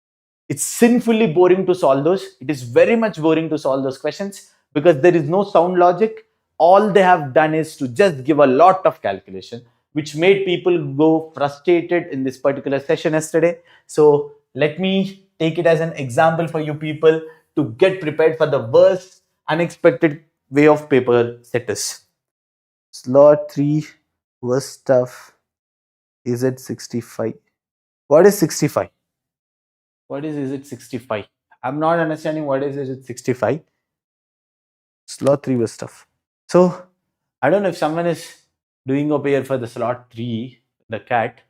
It's sinfully boring to solve those. It is very much boring to solve those questions because there is no sound logic. All they have done is to just give a lot of calculation, which made people go frustrated in this particular session yesterday. So let me take it as an example for you people to get prepared for the worst unexpected way of paper setters. Slot 3 worst stuff is at 65. What is 65? What is it 65? I'm not understanding what is it 65. Slot 3 was stuff. So I don't know if someone is doing up here for the slot 3, the cat.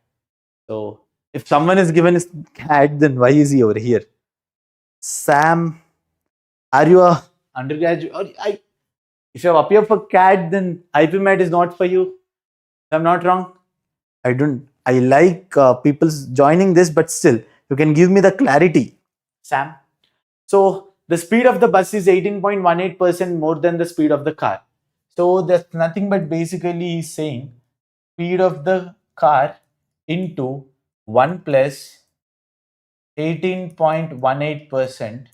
So if someone is given his cat, then why is he over here? Sam, are you a undergraduate? Or if you have appeared for cat, then IPMAT is not for you. If I'm not wrong. I don't. I like people joining this, but still, you can give me the clarity, Sam. So the speed of the bus is 18.18% more than the speed of the car. So that's nothing but basically saying speed of the car into 1 plus 18.18%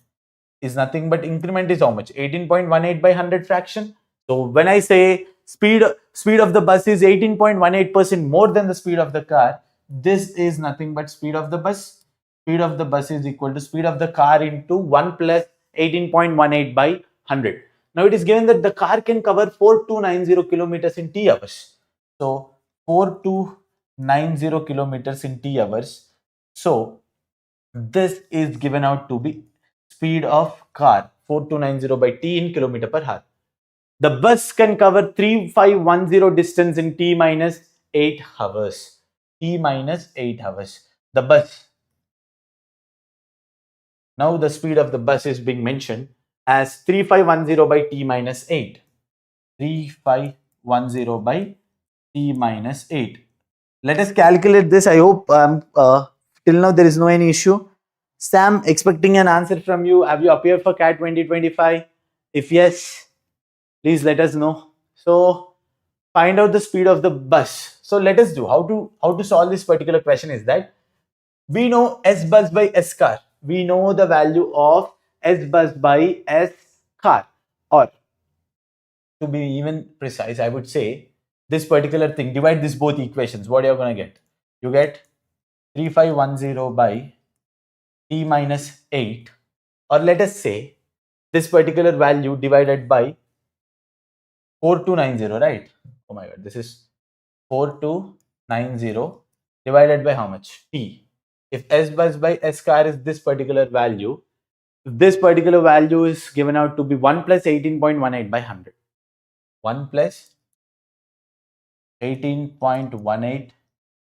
is nothing but increment is how much? 18.18 by 100 fraction. So when I say speed of the bus is 18.18% more than the speed of the car, this is nothing but speed of the bus. Speed of the bus is equal to speed of the car into 1 plus 18.18 by 100. Now it is given that the car can cover 4290 kilometers in T hours. So 4290 kilometers in T hours. So this is given out to be speed of car 4290 by T in kilometer per hour. The bus can cover 3510 distance in T minus 8 hours. T minus 8 hours. The bus. Now the speed of the bus is being mentioned as 3510 by T minus 8. 3510 by T minus 8. Let us calculate this. I hope till now there is no any issue. Sam, expecting an answer from you. Have you appeared for CAT 2025? If yes, please let us know. So find out the speed of the bus. So let us do how to solve this particular question is that we know S bus by S car. We know the value of S bus by S car. Or to be even precise, I would say this particular thing, divide this both equations. What you're going to get? You get 3510 by T minus 8, or let us say this particular value divided by 4290, right? Oh my god, this is 4290 divided by how much? T. If S bus by S car is this particular value, this particular value is given out to be 1 plus 18.18 by 100. 1 plus 18.18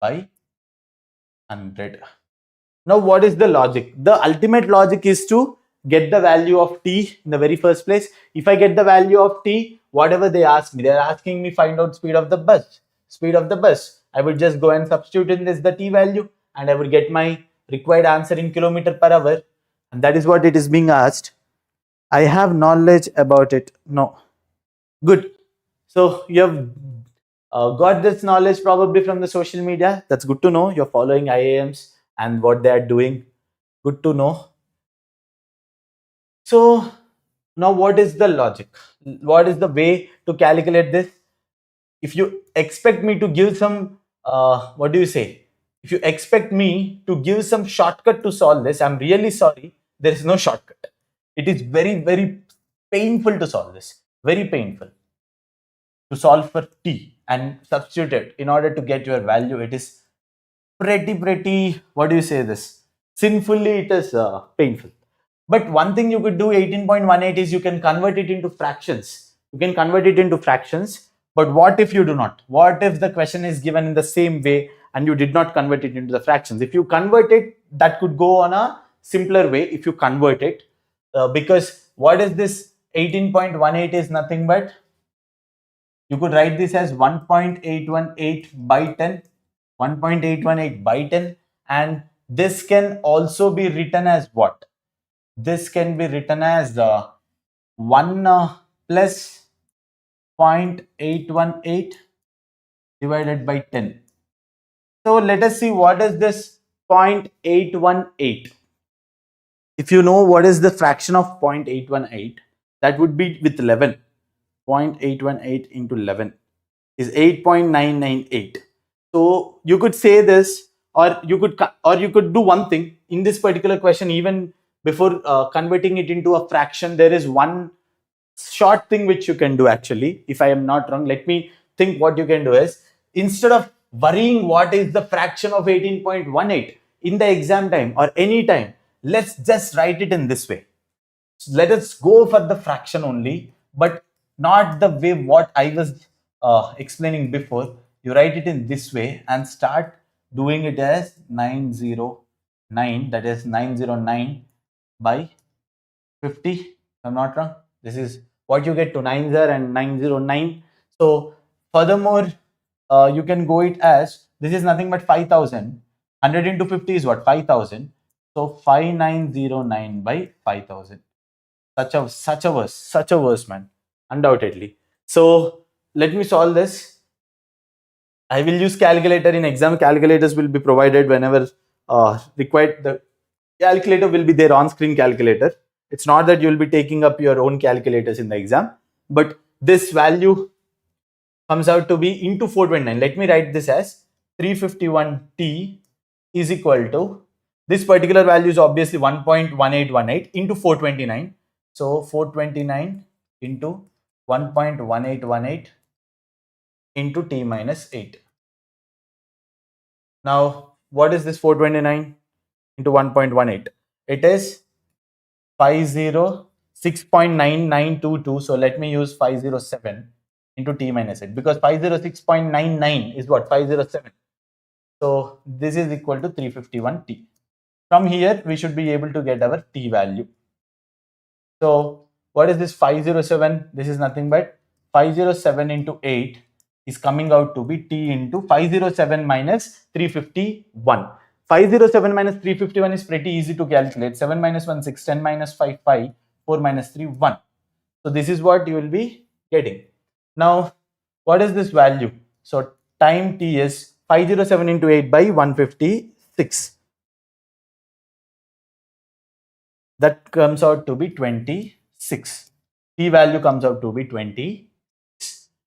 by 100. Now, what is the logic? The ultimate logic is to get the value of t in the very first place. If I get the value of t, whatever they ask me, they're asking me find out speed of the bus. Speed of the bus. I would just go and substitute in this the t value, and I would get my required answer in kilometer per hour. And that is what it is being asked. I have knowledge about it. No. Good. So you have got this knowledge probably from the social media. That's good to know. You're following IIMs and what they are doing. Good to know. So now what is the logic? What is the way to calculate this? If you expect me to give some, what do you say? If you expect me to give some shortcut to solve this, I'm really sorry. There is no shortcut. It is very, very painful to solve this. Very painful to solve for t and substitute it in order to get your value. It is pretty, what do you say this? Sinfully, it is painful. But one thing you could do 18.18 is you can convert it into fractions. You can convert it into fractions. But what if you do not? What if the question is given in the same way and you did not convert it into the fractions? If you convert it, that could go on a simpler way if you convert it. Because what is this 18.18 is nothing but, you could write this as 1.818 by 10, 1.818 by 10, and this can also be written as what? This can be written as 1 plus 0.818 divided by 10. So let us see what is this 0.818. If you know what is the fraction of 0.818, that would be with 11. 0.818 into 11 is 8.998. So you could say this, or you could do one thing in this particular question. Even before converting it into a fraction, there is one short thing which you can do actually. If I am not wrong, let me think. What you can do is, instead of worrying what is the fraction of 18.18 in the exam time or any time, let's just write it in this way. Let us go for the fraction only, but not the way what I was explaining before. You write it in this way and start doing it as 909, that is 909 by 50, if I'm not wrong. This is what you get to 90 and 909. So furthermore, you can go it as, this is nothing but 5000. 100 into 50 is what? 5000. So 5909 by 5000. Such a verse, man, undoubtedly. So let me solve this. I will use calculator. In exam, calculators will be provided whenever required. The calculator will be there, on screen calculator. It's not that you will be taking up your own calculators in the exam, but this value comes out to be into 429. Let me write this as 351t is equal to, this particular value is obviously 1.1818 into 429. So 429 into 1.1818 into t minus 8. Now, what is this 429 into 1.18? It is 506.9922. So let me use 507 into t minus 8, because 506.99 is what? 507. So this is equal to 351t. From here, we should be able to get our t value. So what is this 507? This is nothing but 507 into 8 is coming out to be t into 507 minus 351. 507 minus 351 is pretty easy to calculate. 7 minus 1, 6, 10 minus 5, 5, 4 minus 3, 1. So this is what you will be getting. Now, what is this value? So time t is 507 into 8 by 156. That comes out to be 26. T value comes out to be 20.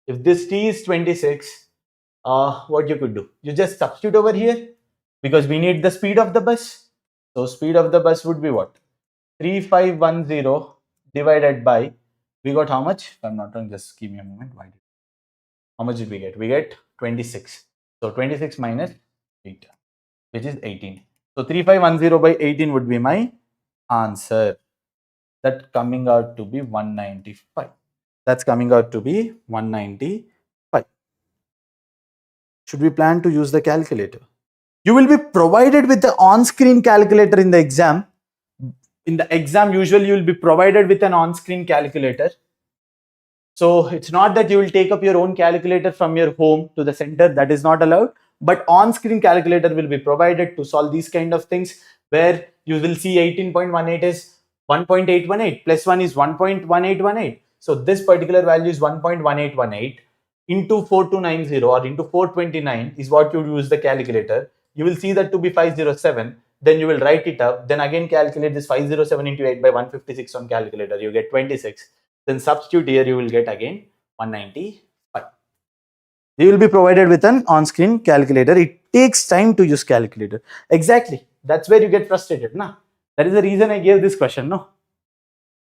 If this t is 26, what you could do? You just substitute over here, because we need the speed of the bus. So speed of the bus would be what? 3510 divided by, we got how much? If I'm not wrong, just give me a moment. How much did we get? We get 26. So 26 minus 8, which is 18. So 3510 by 18 would be my answer. That coming out to be 195. That's coming out to be 195. Should we plan to use the calculator? You will be provided with the on-screen calculator in the exam. In the exam, usually you will be provided with an on-screen calculator. So it's not that you will take up your own calculator from your home to the center. That is not allowed. But on-screen calculator will be provided to solve these kind of things, where you will see 18.18 is 1.818 plus 1 is 1.1818. So this particular value is 1.1818 into 4290 or into 429 is what you use the calculator. You will see that to be 507. Then you will write it up. Then again calculate this 507 into 8 by 156 on calculator. You get 26. Then substitute here, you will get again 195. You will be provided with an on-screen calculator. It takes time to use calculator. Exactly. That's where you get frustrated. Nah? That is the reason I gave this question. No,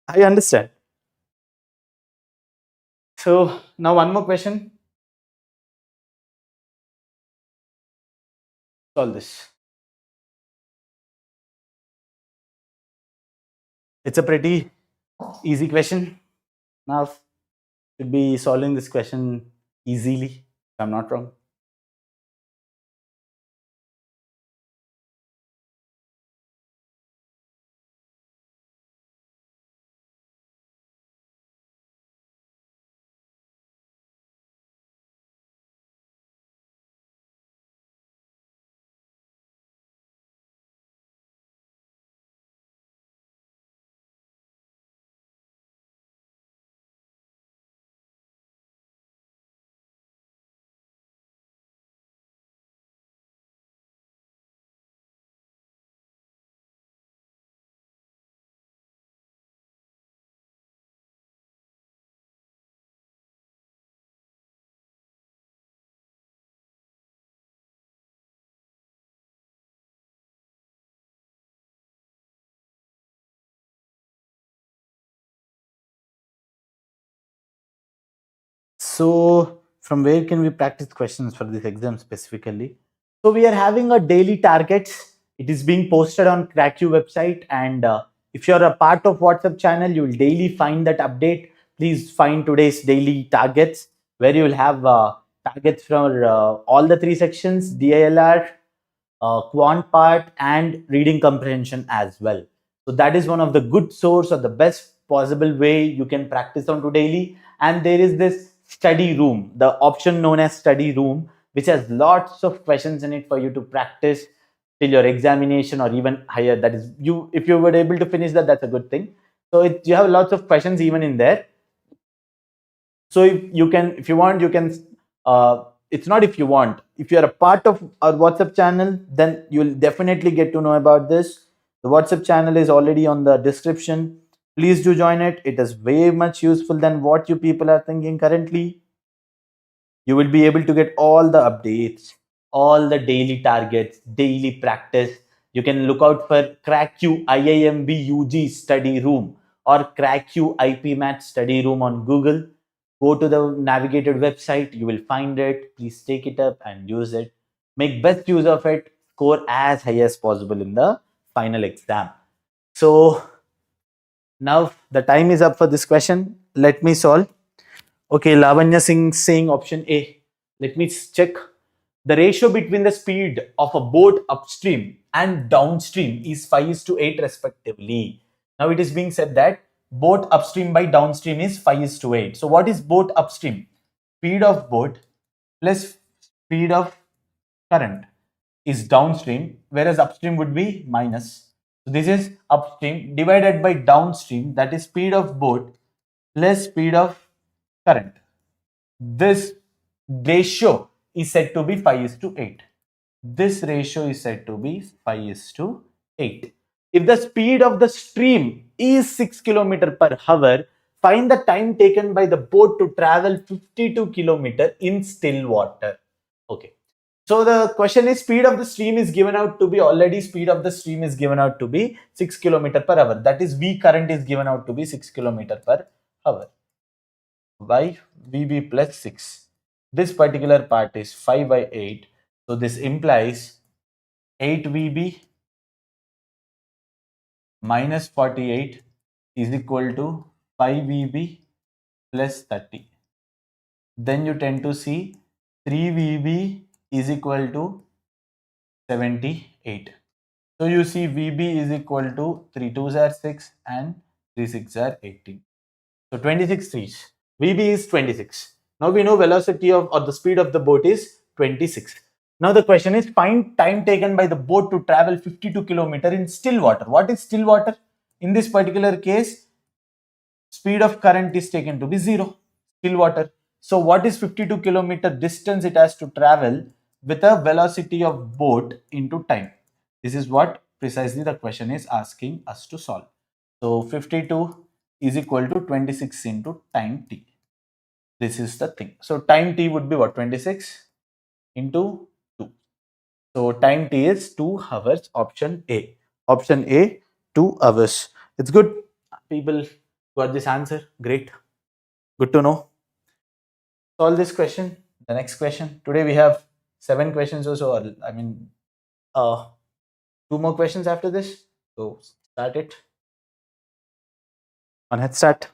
I understand. So now one more question. Solve this. It's a pretty easy question. Now should be solving this question easily, if I'm not wrong. So from where can we practice questions for this exam specifically? So we are having a daily targets. It is being posted on Cracku website, and if you're a part of WhatsApp channel, you will daily find that update. Please find today's daily targets, where you will have targets for all the three sections: DILR, quant part, and reading comprehension as well. So that is one of the good source or the best possible way you can practice on to daily. And there is this study room, the option known as study room, which has lots of questions in it for you to practice till your examination or even higher. That is, you if you were able to finish that, that's a good thing. So you have lots of questions even in there. So if you can, if you want, you can it's not if you want, if you're a part of our WhatsApp channel, then you'll definitely get to know about this. The WhatsApp channel is already on the description. Please do join it. It is way much useful than what you people are thinking currently. You will be able to get all the updates, all the daily targets, daily practice. You can look out for Cracku IIMB UG study room or Cracku IP Math study room on Google. Go to the navigated website, you will find it. Please take it up and use it. Make best use of it. Score as high as possible in the final exam. So now the time is up for this question. Let me solve. Okay, Lavanya Singh saying option A. Let me check. The ratio between the speed of a boat upstream and downstream is 5 is to 8 respectively. Now it is being said that boat upstream by downstream is 5 is to 8. So what is boat upstream? Speed of boat plus speed of current is downstream, whereas upstream would be minus. So this is upstream divided by downstream, that is speed of boat plus speed of current. This ratio is said to be 5 is to 8. This ratio is said to be 5 is to 8. If the speed of the stream is 6 km per hour, find the time taken by the boat to travel 52 km in still water. Okay. So the question is, speed of the stream is given out to be already, speed of the stream is given out to be 6 km per hour. That is, V current is given out to be 6 km per hour by VB plus 6. This particular part is 5 by 8. So this implies 8 VB minus 48 is equal to 5 VB plus 30. Then you tend to see 3 VB is equal to 78. So you see VB is equal to 3 2s are 6 and 3 6 are 18. So 26 reach. VB is 26. Now we know velocity of or the speed of the boat is 26. Now the question is find time taken by the boat to travel 52 kilometer in still water. What is still water? In this particular case, speed of current is taken to be 0, still water. So what is 52 kilometer distance it has to travel with a velocity of boat into time? This is what precisely the question is asking us to solve. So 52 is equal to 26 into time t. This is the thing. So time t would be what? 26 into 2. So time t is 2 hours. Option A. Option A, 2 hours. It's good. People got this answer. Great. Good to know. Solve this question. The next question. Today we have 7 questions or so. I mean, 2 more questions after this. So start it. On head start.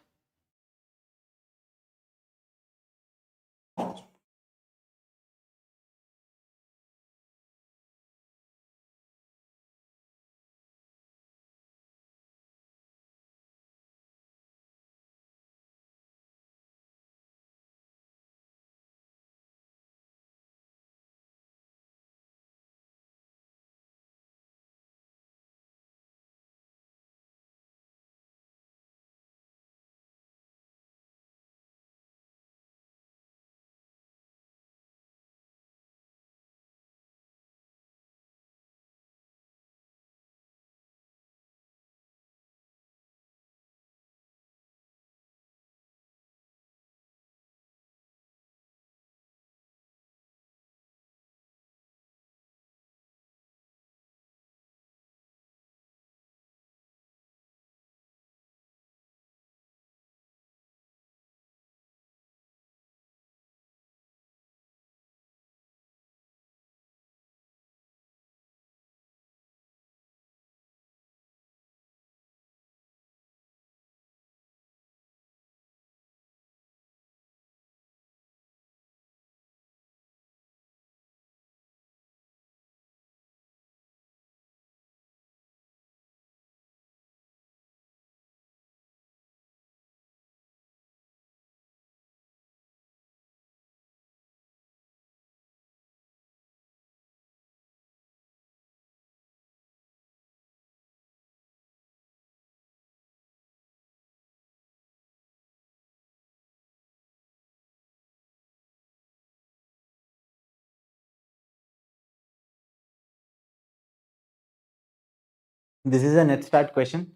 This is a net start question.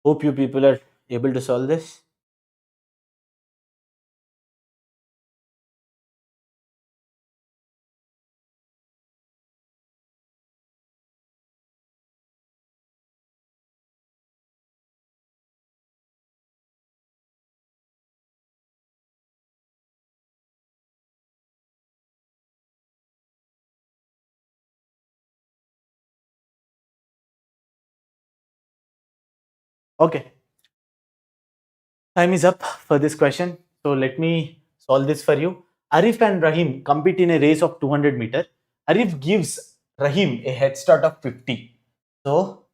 Hope you people are able to solve this. Okay. Time is up for this question. So let me solve this for you. Arif and Rahim compete in a race of 200 meter. Arif gives Rahim a head start of 50. So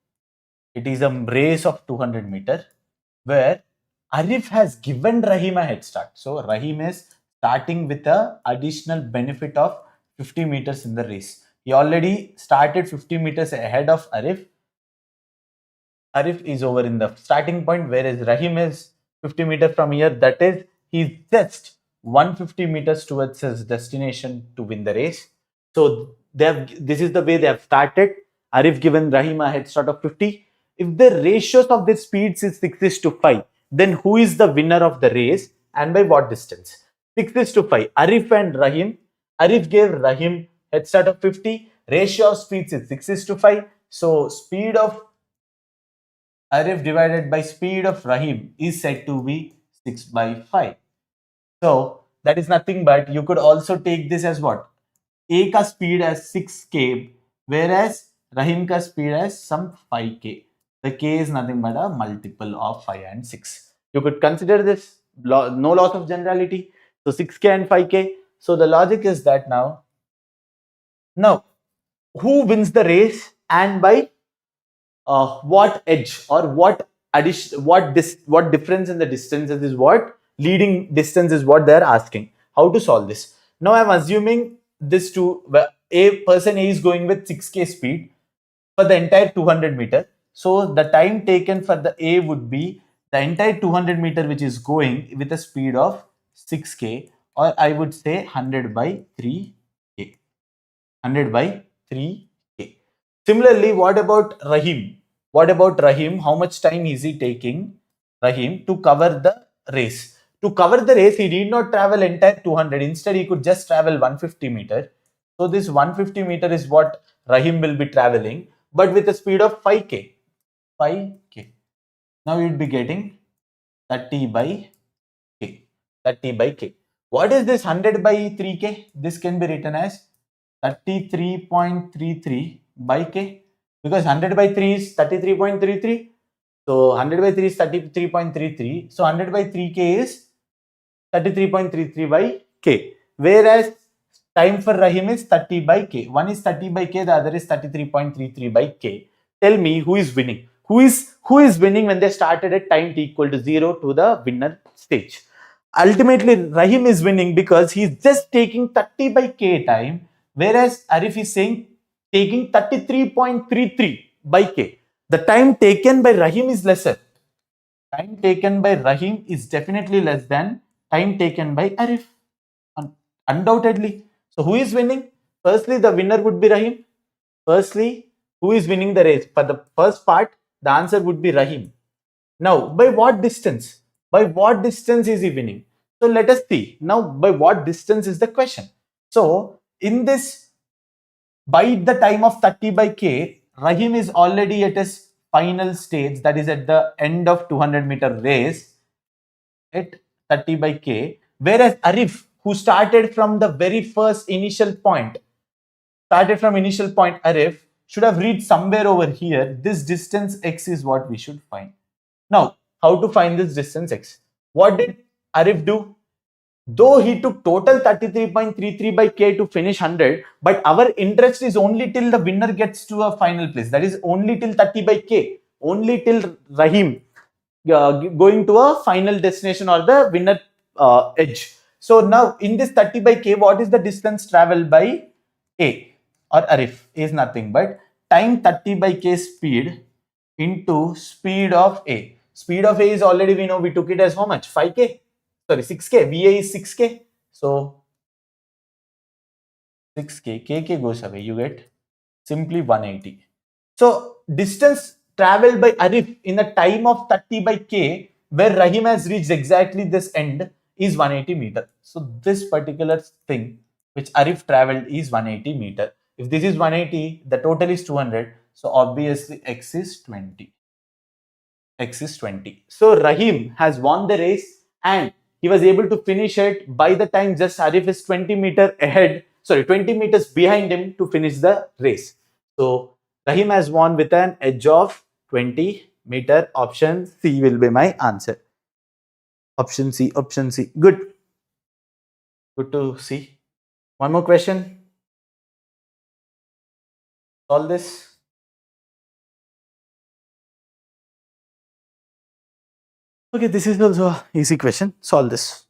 it is a race of 200 meter where Arif has given Rahim a head start. So Rahim is starting with a additional benefit of 50 meters in the race. He already started 50 meters ahead of Arif. Arif is over in the starting point, whereas Rahim is 50 meters from here. That is, he's just 150 meters towards his destination to win the race. So they have, this is the way they have started. Arif given Rahim a head start of 50. If the ratios of their speeds is 6 is to 5, then who is the winner of the race and by what distance? 6 is to 5. Arif and Rahim. Arif gave Rahim head start of 50. Ratio of speeds is 6 is to 5. So speed of Arif divided by speed of Rahim is said to be 6 by 5. So that is nothing but you could also take this as what? A ka speed as 6k, whereas Rahim ka speed as some 5k. The k is nothing but a multiple of 5 and 6. You could consider this no loss of generality. So 6k and 5k. So the logic is that now who wins the race and by what edge or what addition, what difference in the distances is what leading distance is what they are asking. How to solve this? Now I'm assuming this to a person A is going with 6k speed for the entire 200 meter. So the time taken for the A would be the entire 200 meter which is going with a speed of 6k, or I would say 100 by 3k. 100 by 3k. Similarly, what about Rahim? What about Rahim? How much time is he taking, Rahim, to cover the race? To cover the race, he need not travel entire 200. Instead, he could just travel 150 meter. So this 150 meter is what Rahim will be traveling, but with a speed of 5k. 5k. Now you'd be getting 30 by k. 30 by k. What is this 100 by 3k? This can be written as 33.33 by k, because 100 by 3 is 33.33. So 100 by 3 is 33.33. So 100 by 3k is 33.33 by k. Whereas time for Rahim is 30 by k. One is 30 by k, the other is 33.33 by k. Tell me who is winning? Who is winning when they started at time t equal to 0 to the winner stage? Ultimately, Rahim is winning because he's just taking 30 by k time, whereas Arif is saying taking 33.33 by k. The time taken by Rahim is lesser. Time taken by Rahim is definitely less than time taken by Arif. Undoubtedly. So who is winning? Firstly, the winner would be Rahim. Firstly, who is winning the race? For the first part, the answer would be Rahim. Now, by what distance? By what distance is he winning? So let us see. Now, by what distance is the question? So, in this, by the time of 30 by k, Rahim is already at his final stage, that is at the end of 200-meter race at 30 by k, whereas Arif, who started from the very first initial point, Arif should have reached somewhere over here. This distance x is what we should find. Now, how to find this distance x? What did Arif do? Though he took total 33.33 by k to finish 100, but our interest is only till the winner gets to a final place. That is only till 30 by k, only till Rahim going to a final destination or the winner edge. So now in this 30 by k, what is the distance traveled by A or Arif? Is nothing but time 30 by k speed into speed of A. Speed of A is already, we know, we took it as how much? 5k? Sorry, 6k. VA is 6k. So 6k, kk goes away. You get simply 180. So distance traveled by Arif in the time of 30 by k, where Rahim has reached exactly this end, is 180 meter. So this particular thing which Arif traveled is 180 meter. If this is 180, the total is 200. So obviously x is 20. X is 20. So Rahim has won the race and he was able to finish it by the time just Arif is 20 meter ahead, sorry, 20 meters behind him to finish the race. So Rahim has won with an edge of 20 meter. Option C will be my answer. Option C, option C. Good. Good to see. One more question. Solve this. Okay, this is also an easy question. Solve this.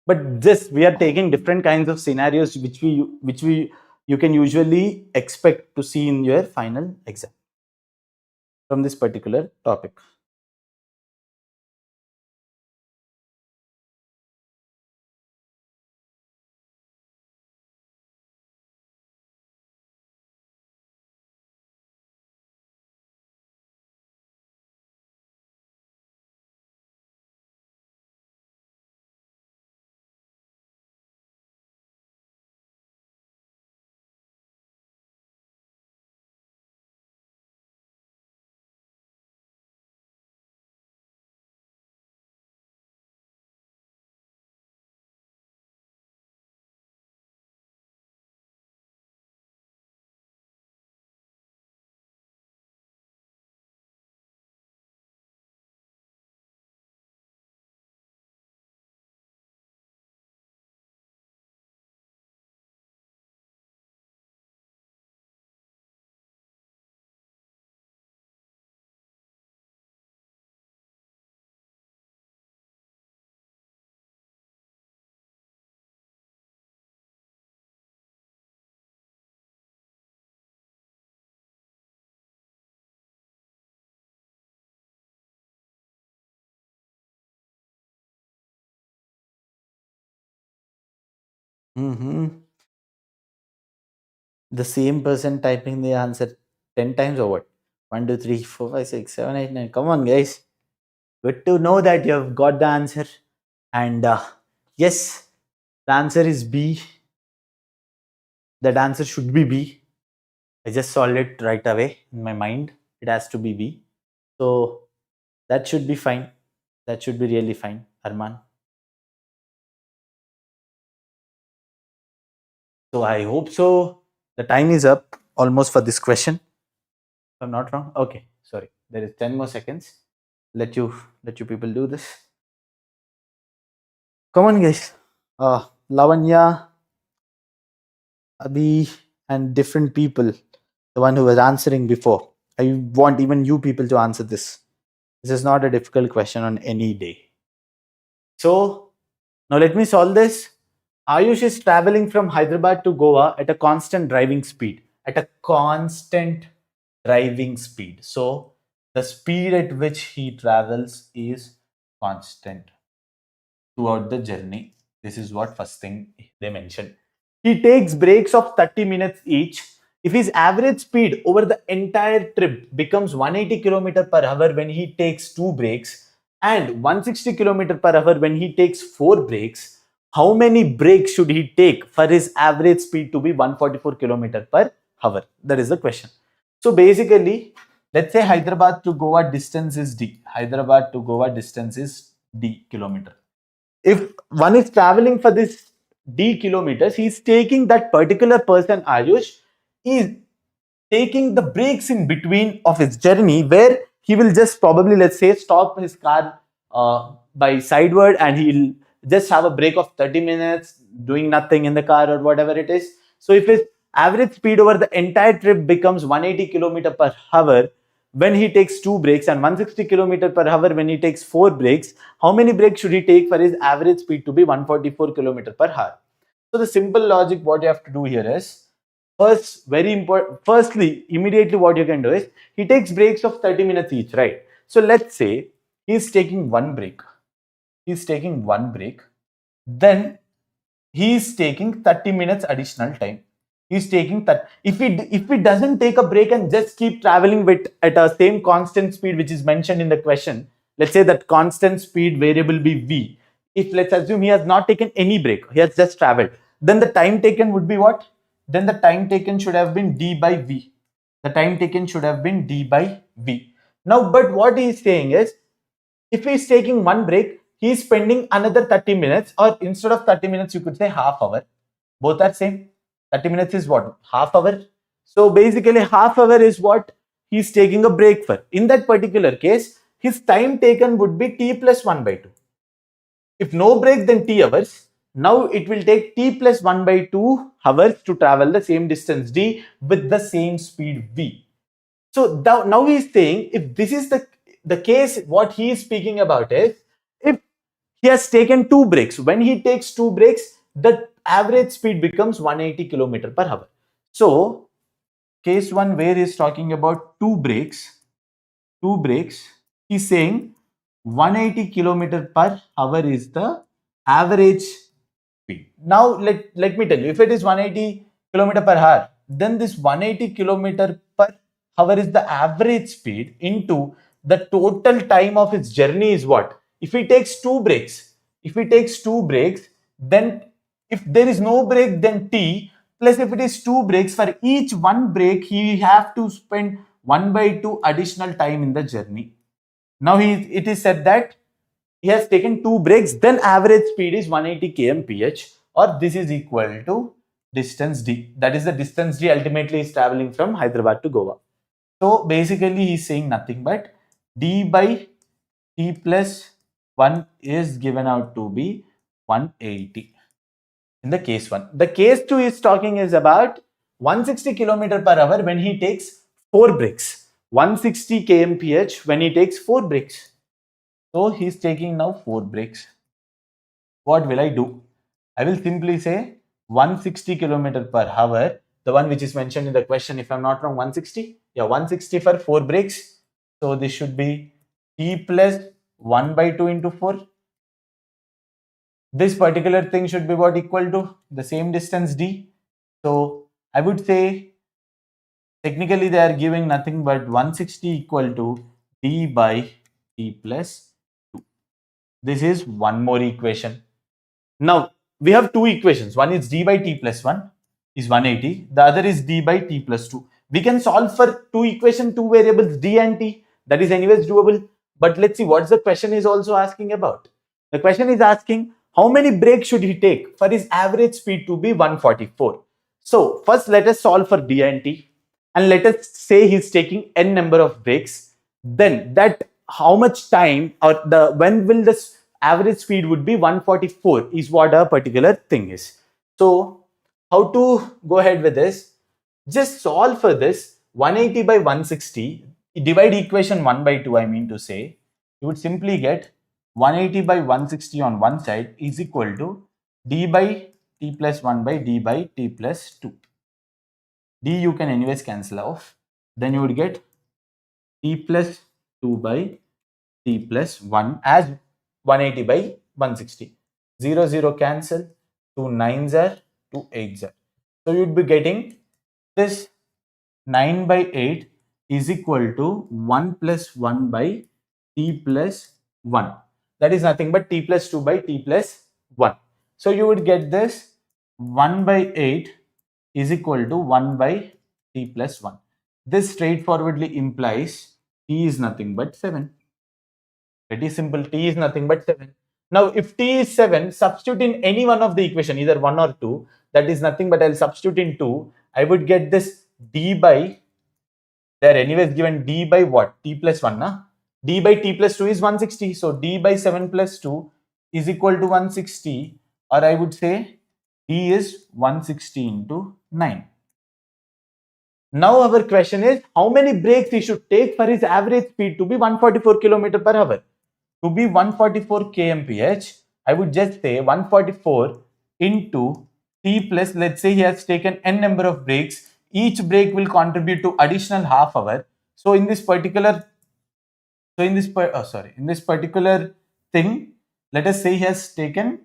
But this, we are taking different kinds of scenarios which we you can usually expect to see in your final exam from this particular topic. Mm-hmm. The same person typing the answer 10 times or what? 1, 2, 3, 4, 5, 6, 7, 8, 9. Come on, guys. Good to know that you've got the answer. And yes, the answer is B. That answer should be B. I just solved it right away in my mind. It has to be B. So that should be fine. That should be really fine, Arman. So I hope so. The time is up almost for this question. If I'm not wrong. Okay, sorry. There is 10 more seconds. Let you let you people do this. Come on, guys. Lavanya, Abhi, and different people. The one who was answering before. I want even you people to answer this. This is not a difficult question on any day. So now let me solve this. Ayush is traveling from Hyderabad to Goa at a constant driving speed. At a constant driving speed. So the speed at which he travels is constant throughout the journey. This is what first thing they mentioned. He takes breaks of 30 minutes each. If his average speed over the entire trip becomes 180 km per hour when he takes two breaks and 160 km per hour when he takes four breaks, how many breaks should he take for his average speed to be 144 km per hour? That is the question. So basically, let's say Hyderabad to Goa distance is D. Hyderabad to Goa distance is D kilometer. If one is traveling for this D kilometers, he's taking that particular person, Ayush, is taking the breaks in between of his journey where he will just probably, let's say, stop his car by sideward and he'll just have a break of 30 minutes doing nothing in the car or whatever it is. So if his average speed over the entire trip becomes 180 kilometer per hour when he takes two breaks and 160 kilometer per hour when he takes four breaks, how many breaks should he take for his average speed to be 144 kilometer per hour? So the simple logic what you have to do here is first, very important. Firstly, immediately what you can do is he takes breaks of 30 minutes each, right? So let's say he's taking one break. He's taking one break. Then he is taking 30 minutes additional time. He's taking that. If he doesn't take a break and just keep traveling with at a same constant speed which is mentioned in the question, let's say that constant speed variable be V. If let's assume he has not taken any break, he has just traveled, then the time taken would be what? Then the time taken should have been D by V. The time taken should have been D by V. Now, but what he is saying is if he's taking one break, he's spending another 30 minutes, or instead of 30 minutes, you could say half hour. Both are same. 30 minutes is what? Half hour. So basically, half hour is what he's taking a break for. In that particular case, his time taken would be t plus 1 by 2. If no break, then t hours. Now it will take t plus 1 by 2 hours to travel the same distance d with the same speed v. So now he's saying if this is the case, what he is speaking about is if he has taken two breaks. When he takes two breaks, the average speed becomes 180 km per hour. So case one where he's talking about two breaks, he's saying 180 km per hour is the average speed. Now let me tell you, if it is 180 km per hour, then this 180 km per hour is the average speed into the total time of its journey is what? If he takes two breaks, then if there is no break, then t plus if it is two breaks, for each one break he have to spend 1 by 2 additional time in the journey. Now it is said that he has taken two breaks, then average speed is 180 kmph, or this is equal to distance d. That is the distance d ultimately is traveling from Hyderabad to Goa. So basically he's saying nothing but d by t plus 1 is given out to be 180 in the case 1. The case 2 is talking is about 160 km per hour when he takes 4 breaks. 160 kmph when he takes 4 breaks. So he's taking now 4 breaks. What will I do? I will simply say 160 km per hour, the one which is mentioned in the question, if I'm not wrong, 160. Yeah, 160 for 4 breaks. So this should be t plus 1 by 2 into 4. This particular thing should be what equal to the same distance d. So I would say technically they are giving nothing but 160 equal to d by t plus 2. This is one more equation. Now we have two equations. One is d by t plus 1 is 180. The other is d by t plus 2. We can solve for two equation, two variables d and t. That is anyways doable. But let's see what the question is also asking about. The question is asking how many breaks should he take for his average speed to be 144. So first let us solve for d and t, and let us say he's taking n number of breaks. Then that how much time or the when will this average speed would be 144 is what a particular thing is. So how to go ahead with this? Just solve for this 180 by 160, divide equation 1 by 2, I mean to say, you would simply get 180 by 160 on one side is equal to d by t plus 1 by d by t plus 2. D you can anyways cancel off. Then you would get t plus 2 by t plus 1 as 180 by 160. 0, 0 cancel. 2 9s are, 2 8s are. So you'd be getting this 9 by 8 is equal to 1 plus 1 by t plus 1. That is nothing but t plus 2 by t plus 1. So you would get this 1 by 8 is equal to 1 by t plus 1. This straightforwardly implies t is nothing but 7. Pretty simple. T is nothing but 7. Now, if t is 7, substitute in any one of the equation, either 1 or 2. That is nothing but I'll substitute in 2. I would get this d by, they are anyways given d by what? T plus 1, na? D by t plus 2 is 160. So, d by 7 plus 2 is equal to 160, or I would say d is 160 into 9. Now our question is how many breaks he should take for his average speed to be 144 km per hour. To be 144 kmph, I would just say 144 into t plus, let's say he has taken n number of breaks. Each break will contribute to additional half hour. So in this particular, in this particular thing, let us say he has taken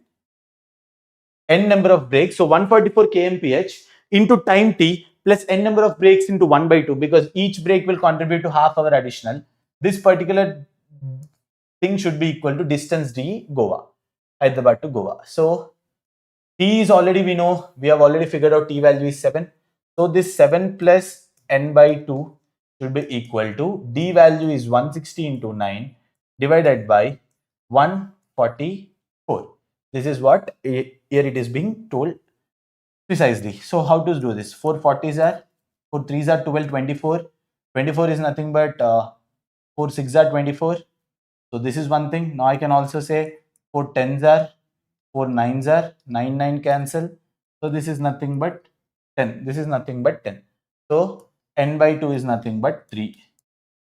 n number of breaks. So 144 kmph into time t plus n number of breaks into 1 by 2, because each break will contribute to half hour additional. This particular thing should be equal to distance d Goa, Hyderabad to Goa. So t is already, we know, we have already figured out t value is 7. So this 7 plus n by 2 should be equal to d value is 160 into 9 divided by 144. This is what here it is being told precisely. So how to do this? 4 40s are, 4 3s are 12, 24. 24 is nothing but 4 6s are 24. So this is one thing. Now I can also say 4 10s are, 4 9s are, 9 9 cancel. So this is nothing but 10. This is nothing but 10. So n by 2 is nothing but 3.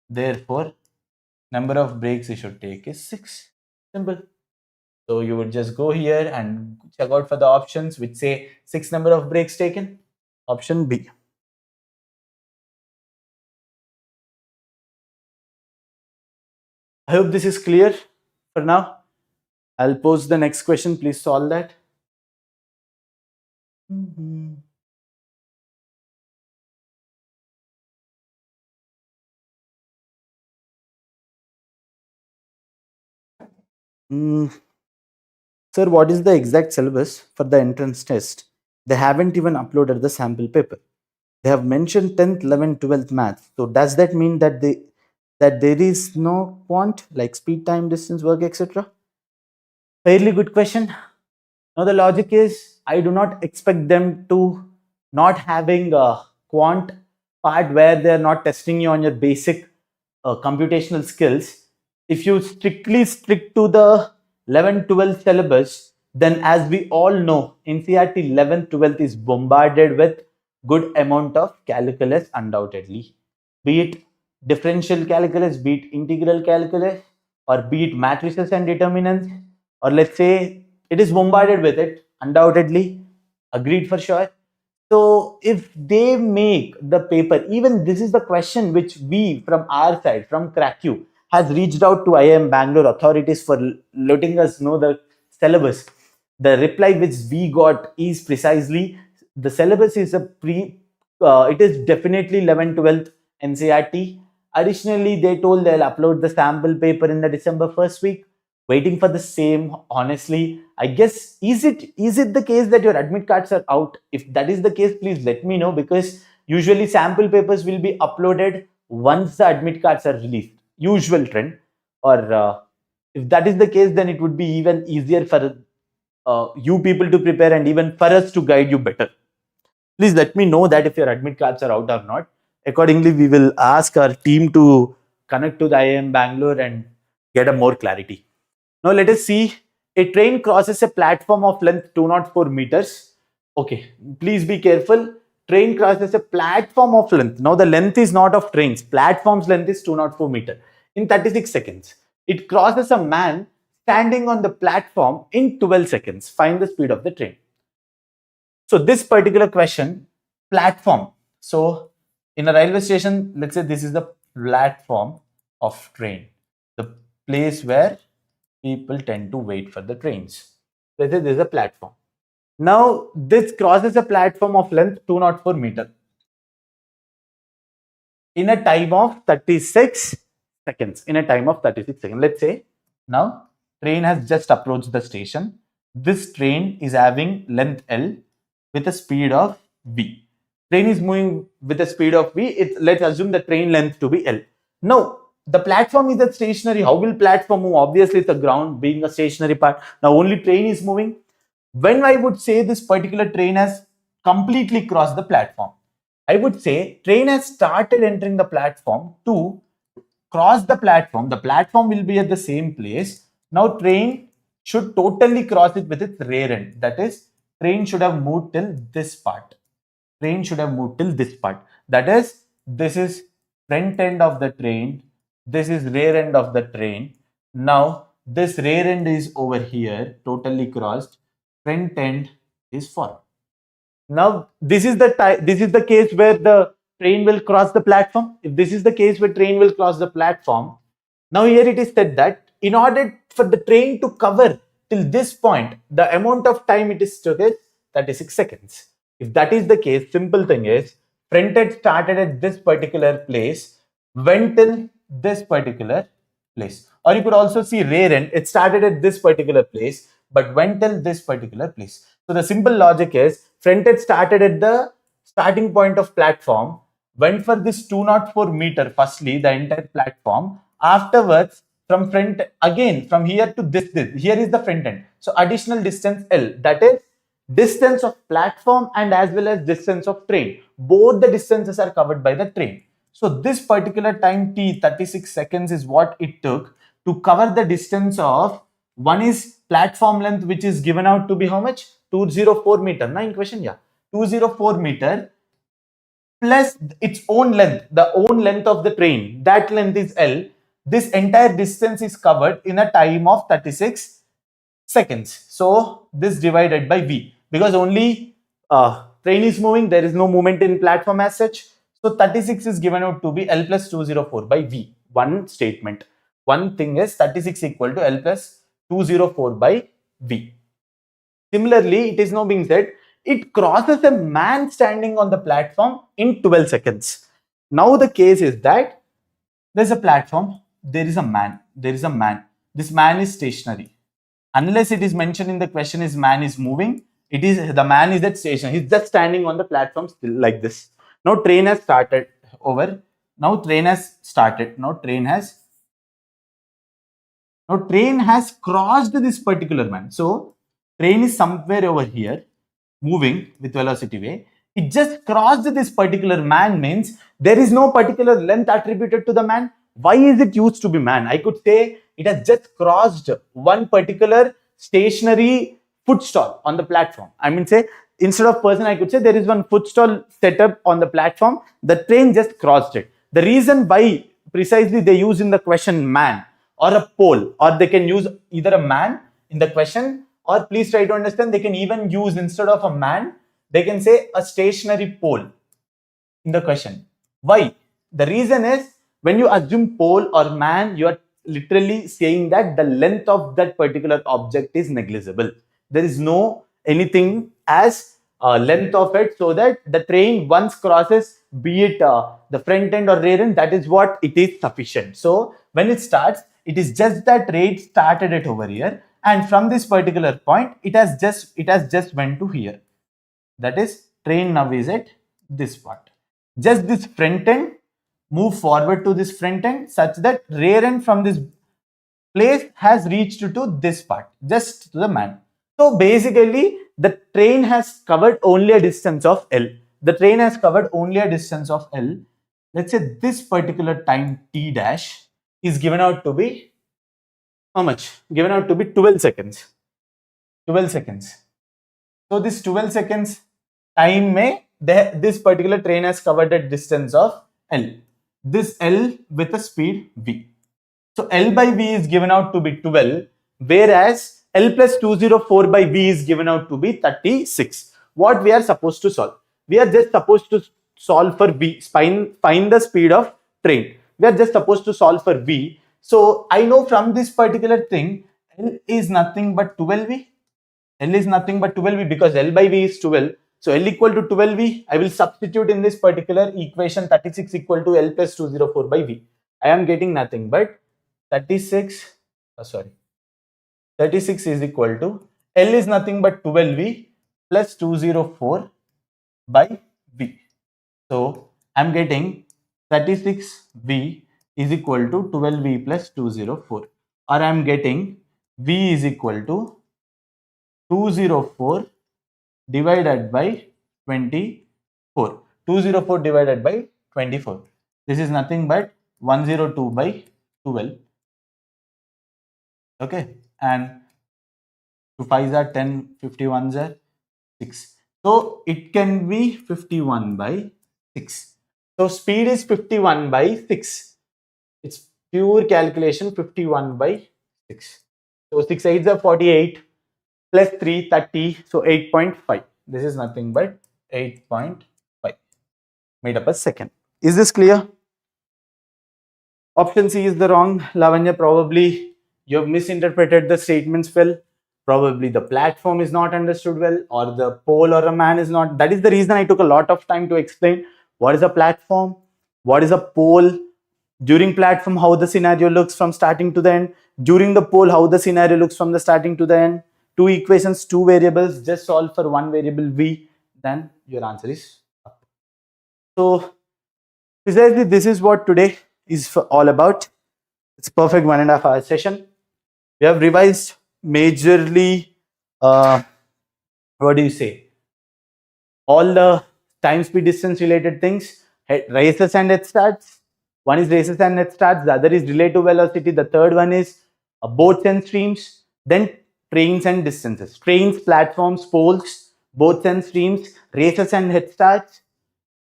Therefore, number of breaks you should take is 6. Simple. So you would just go here and check out for the options which say 6 number of breaks taken. Option B. I hope this is clear for now. I'll pose the next question. Please solve that. Sir, what is the exact syllabus for the entrance test? They haven't even uploaded the sample paper. They have mentioned 10th, 11th, 12th maths. So does that mean that there is no quant like speed, time, distance, work, etc.? Fairly good question. Now the logic is I do not expect them to not having a quant part where they are not testing you on your basic computational skills. If you strictly stick to the 11th, 12th syllabus, then as we all know, NCERT 11th, 12th is bombarded with good amount of calculus undoubtedly. Be it differential calculus, be it integral calculus, or be it matrices and determinants, or let's say it is bombarded with it undoubtedly, agreed for sure. So if they make the paper, even this is the question which we from our side, from Cracku, has reached out to IIM Bangalore authorities for letting us know the syllabus. The reply which we got is precisely the syllabus is it is definitely 11th 12th NCERT. Additionally, they told they'll upload the sample paper in the December first week. Waiting for the same. Honestly, I guess is it the case that your admit cards are out? If that is the case, please let me know, because usually sample papers will be uploaded once the admit cards are released. Usual trend. Or if that is the case, then it would be even easier for you people to prepare and even for us to guide you better. Please let me know that if your admit cards are out or not. Accordingly, we will ask our team to connect to the IIM Bangalore and get a more clarity. Now let us see. A train crosses a platform of length 204 meters. Okay, please be careful. Train crosses a platform of length. Now the length is not of trains. Platform's length is 204 meter in 36 seconds. It crosses a man standing on the platform in 12 seconds. Find the speed of the train. So this particular question, platform. So in a railway station, let's say this is the platform of train, the place where people tend to wait for the trains. Let's say this is a platform. Now this crosses a platform of length 204 meter in a time of 36 seconds. In a time of 36 seconds. Let's say now train has just approached the station. This train is having length L with a speed of V. Train is moving with a speed of V. Let's assume the train length to be L. Now, the platform is a stationary. How will platform move? Obviously, it's a ground being a stationary part. Now, only train is moving. When I would say this particular train has completely crossed the platform, I would say train has started entering the platform to cross the platform. The platform will be at the same place. Now, train should totally cross it with its rear end. That is, train should have moved till this part. Train should have moved till this part. That is, this is front end of the train. This is rear end of the train. Now, this rear end is over here, totally crossed. Front end is forward. Now, this is the case where the train will cross the platform. If this is the case where train will cross the platform, now here it is said that in order for the train to cover till this point, the amount of time it is took is 36 seconds. If that is the case, simple thing is, front end started at this particular place, went till this particular place. Or you could also see rear end, it started at this particular place, but went till this particular place. So the simple logic is, front end started at the starting point of platform, went for this 204 meter, firstly, the entire platform. Afterwards, from front, again, from here to this, here is the front end. So additional distance L, that is distance of platform and as well as distance of train. Both the distances are covered by the train. So this particular time T, 36 seconds, is what it took to cover the distance of, one is platform length, which is given out to be how much? 204 meter. Now in question, yeah, 204 meter plus its own length, the own length of the train, that length is L. This entire distance is covered in a time of 36 seconds. So this divided by V, because only train is moving, there is no movement in platform as such. So 36 is given out to be L plus 204 by V. One statement. One thing is 36 equal to L plus 204 by V. Similarly, it is now being said, it crosses a man standing on the platform in 12 seconds. Now the case is that there's a platform, there is a man. This man is stationary. Unless it is mentioned in the question is man is moving, the man is at station. He's just standing on the platform still like this. Now train has started over. Now train has crossed this particular man. So train is somewhere over here, moving with velocity v. It just crossed this particular man, means there is no particular length attributed to the man. Why is it used to be man? I could say it has just crossed one particular stationary foot stall on the platform. I mean, say instead of person, I could say there is one foot stall set up on the platform. The train just crossed it. The reason why precisely they use in the question man or a pole, or they can use either a man in the question, or please try to understand, they can even use instead of a man, they can say a stationary pole in the question. Why? The reason is, when you assume pole or man, you are literally saying that the length of that particular object is negligible. there is no anything as length of it, so that the train once crosses, be it the front end or rear end, that is what it is sufficient. So when it starts, it is just that train started it over here, and from this particular point it has just went to here. That is, train now is at this part. Just this front end move forward to this front end, such that rear end from this place has reached to this part, just to the man. So basically, the train has covered only a distance of L. The train has covered only a distance of L. Let's say this particular time T dash is given out to be how much? Given out to be 12 seconds. 12 seconds. So this 12 seconds time may this particular train has covered a distance of L. This L with a speed V. So L by V is given out to be 12, whereas L plus 204 by V is given out to be 36. What we are supposed to solve? We are just supposed to solve for V, find the speed of train. We are just supposed to solve for V. So I know from this particular thing, L is nothing but 12V. L is nothing but 12V because L by V is 12. So L equal to 12V, I will substitute in this particular equation 36 equal to L plus 204 by V. I am getting nothing but 36 is equal to L is nothing but 12V plus 204 by V. So I'm getting 36V is equal to 12V plus 204, or I'm getting V is equal to 204 divided by 24. 204 divided by 24. This is nothing but 102 by 12. Okay, and 2 5s are 10, 51s are 6. So it can be 51 by 6. So speed is 51 by 6. It's pure calculation, 51 by 6. So 6 8s are 48 plus 3 30. So 8.5. This is nothing but 8.5 made up a second. Is this clear? Option C is the wrong, Lavanya. Probably you have misinterpreted the statements well. Probably the platform is not understood well, or the pole or a man is not. That is the reason I took a lot of time to explain what is a platform, what is a pole. During platform, how the scenario looks from starting to the end. During the pole, how the scenario looks from the starting to the end. Two equations, two variables. Just solve for one variable V, then your answer is up. So precisely this is what today is all about. It's a perfect 1.5 hour session. We have revised majorly, what do you say, all the time, speed, distance related things, races and head starts. One is races and head starts, the other is relative velocity, the third one is boats and streams, then trains and distances. Trains, platforms, poles, boats and streams, races and head starts,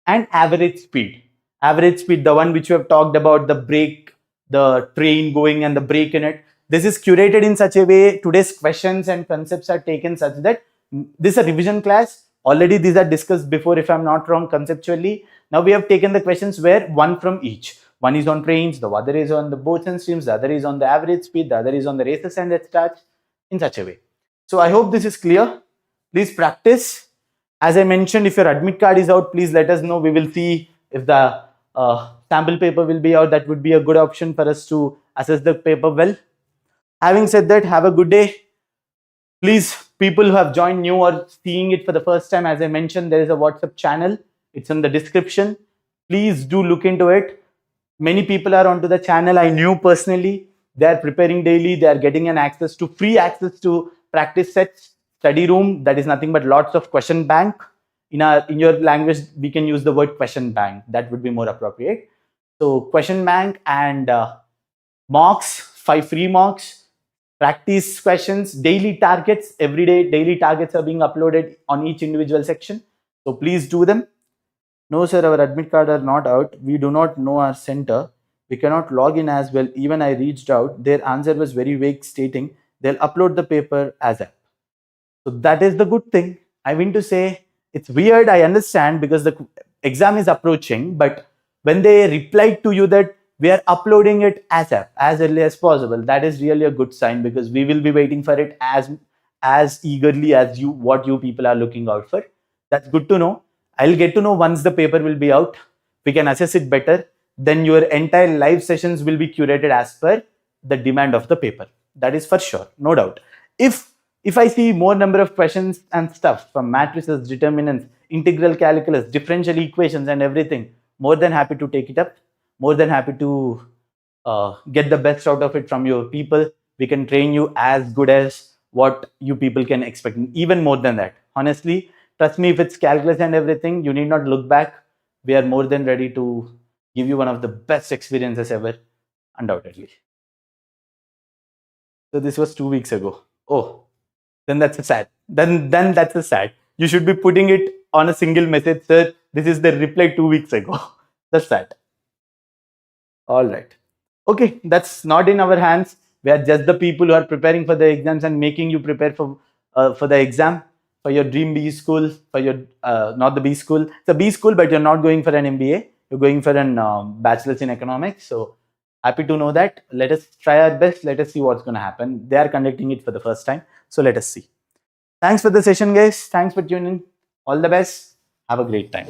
and average speed. Average speed, the one which we have talked about, the brake, the train going and the brake in it. This is curated in such a way, today's questions and concepts are taken such that this is a revision class. Already these are discussed before, if I'm not wrong, conceptually. Now we have taken the questions where one from each. One is on trains, the other is on the boats and streams, the other is on the average speed, the other is on the races and head starts, in such a way. So I hope this is clear. Please practice. As I mentioned, if your admit card is out, please let us know. We will see if the sample paper will be out. That would be a good option for us to assess the paper well. Having said that, have a good day. Please, people who have joined new or seeing it for the first time, as I mentioned, there is a WhatsApp channel. It's in the description. Please do look into it. Many people are onto the channel. I knew personally. They are preparing daily. They are getting an access to free access to practice sets, study room. That is nothing but lots of question bank. In your language, we can use the word question bank. That would be more appropriate. So question bank and mocks, 5 free mocks, practice questions, daily targets. Every day, daily targets are being uploaded on each individual section. So please do them. No, sir, our admit card are not out. We do not know our center. We cannot log in as well. Even I reached out. Their answer was very vague, stating they'll upload the paper as app. So that is the good thing. I mean to say, it's weird, I understand, because the exam is approaching, but when they replied to you that we are uploading it as app as early as possible, that is really a good sign, because we will be waiting for it as as eagerly as what you people are looking out for. That's good to know. I'll get to know once the paper will be out. We can assess it better. Then your entire live sessions will be curated as per the demand of the paper. That is for sure, no doubt. If I see more number of questions and stuff from matrices, determinants, integral calculus, differential equations, and everything, more than happy to take it up. More than happy to get the best out of it from your people. We can train you as good as what you people can expect, even more than that. Honestly, trust me, if it's calculus and everything, you need not look back. We are more than ready to give you one of the best experiences ever, undoubtedly. So this was 2 weeks ago. Oh, then that's a sad. Then that's a sad. You should be putting it on a single message, sir. This is the reply 2 weeks ago. That's sad. All right. Okay, that's not in our hands. We are just the people who are preparing for the exams and making you prepare for the exam, for your dream B school, for your not the B school. It's a B school, but you're not going for an MBA. You're going for an bachelor's in economics. So happy to know that. Let us try our best. Let us see what's going to happen. They are conducting it for the first time. So let us see. Thanks for the session, guys. Thanks for tuning in. All the best. Have a great time.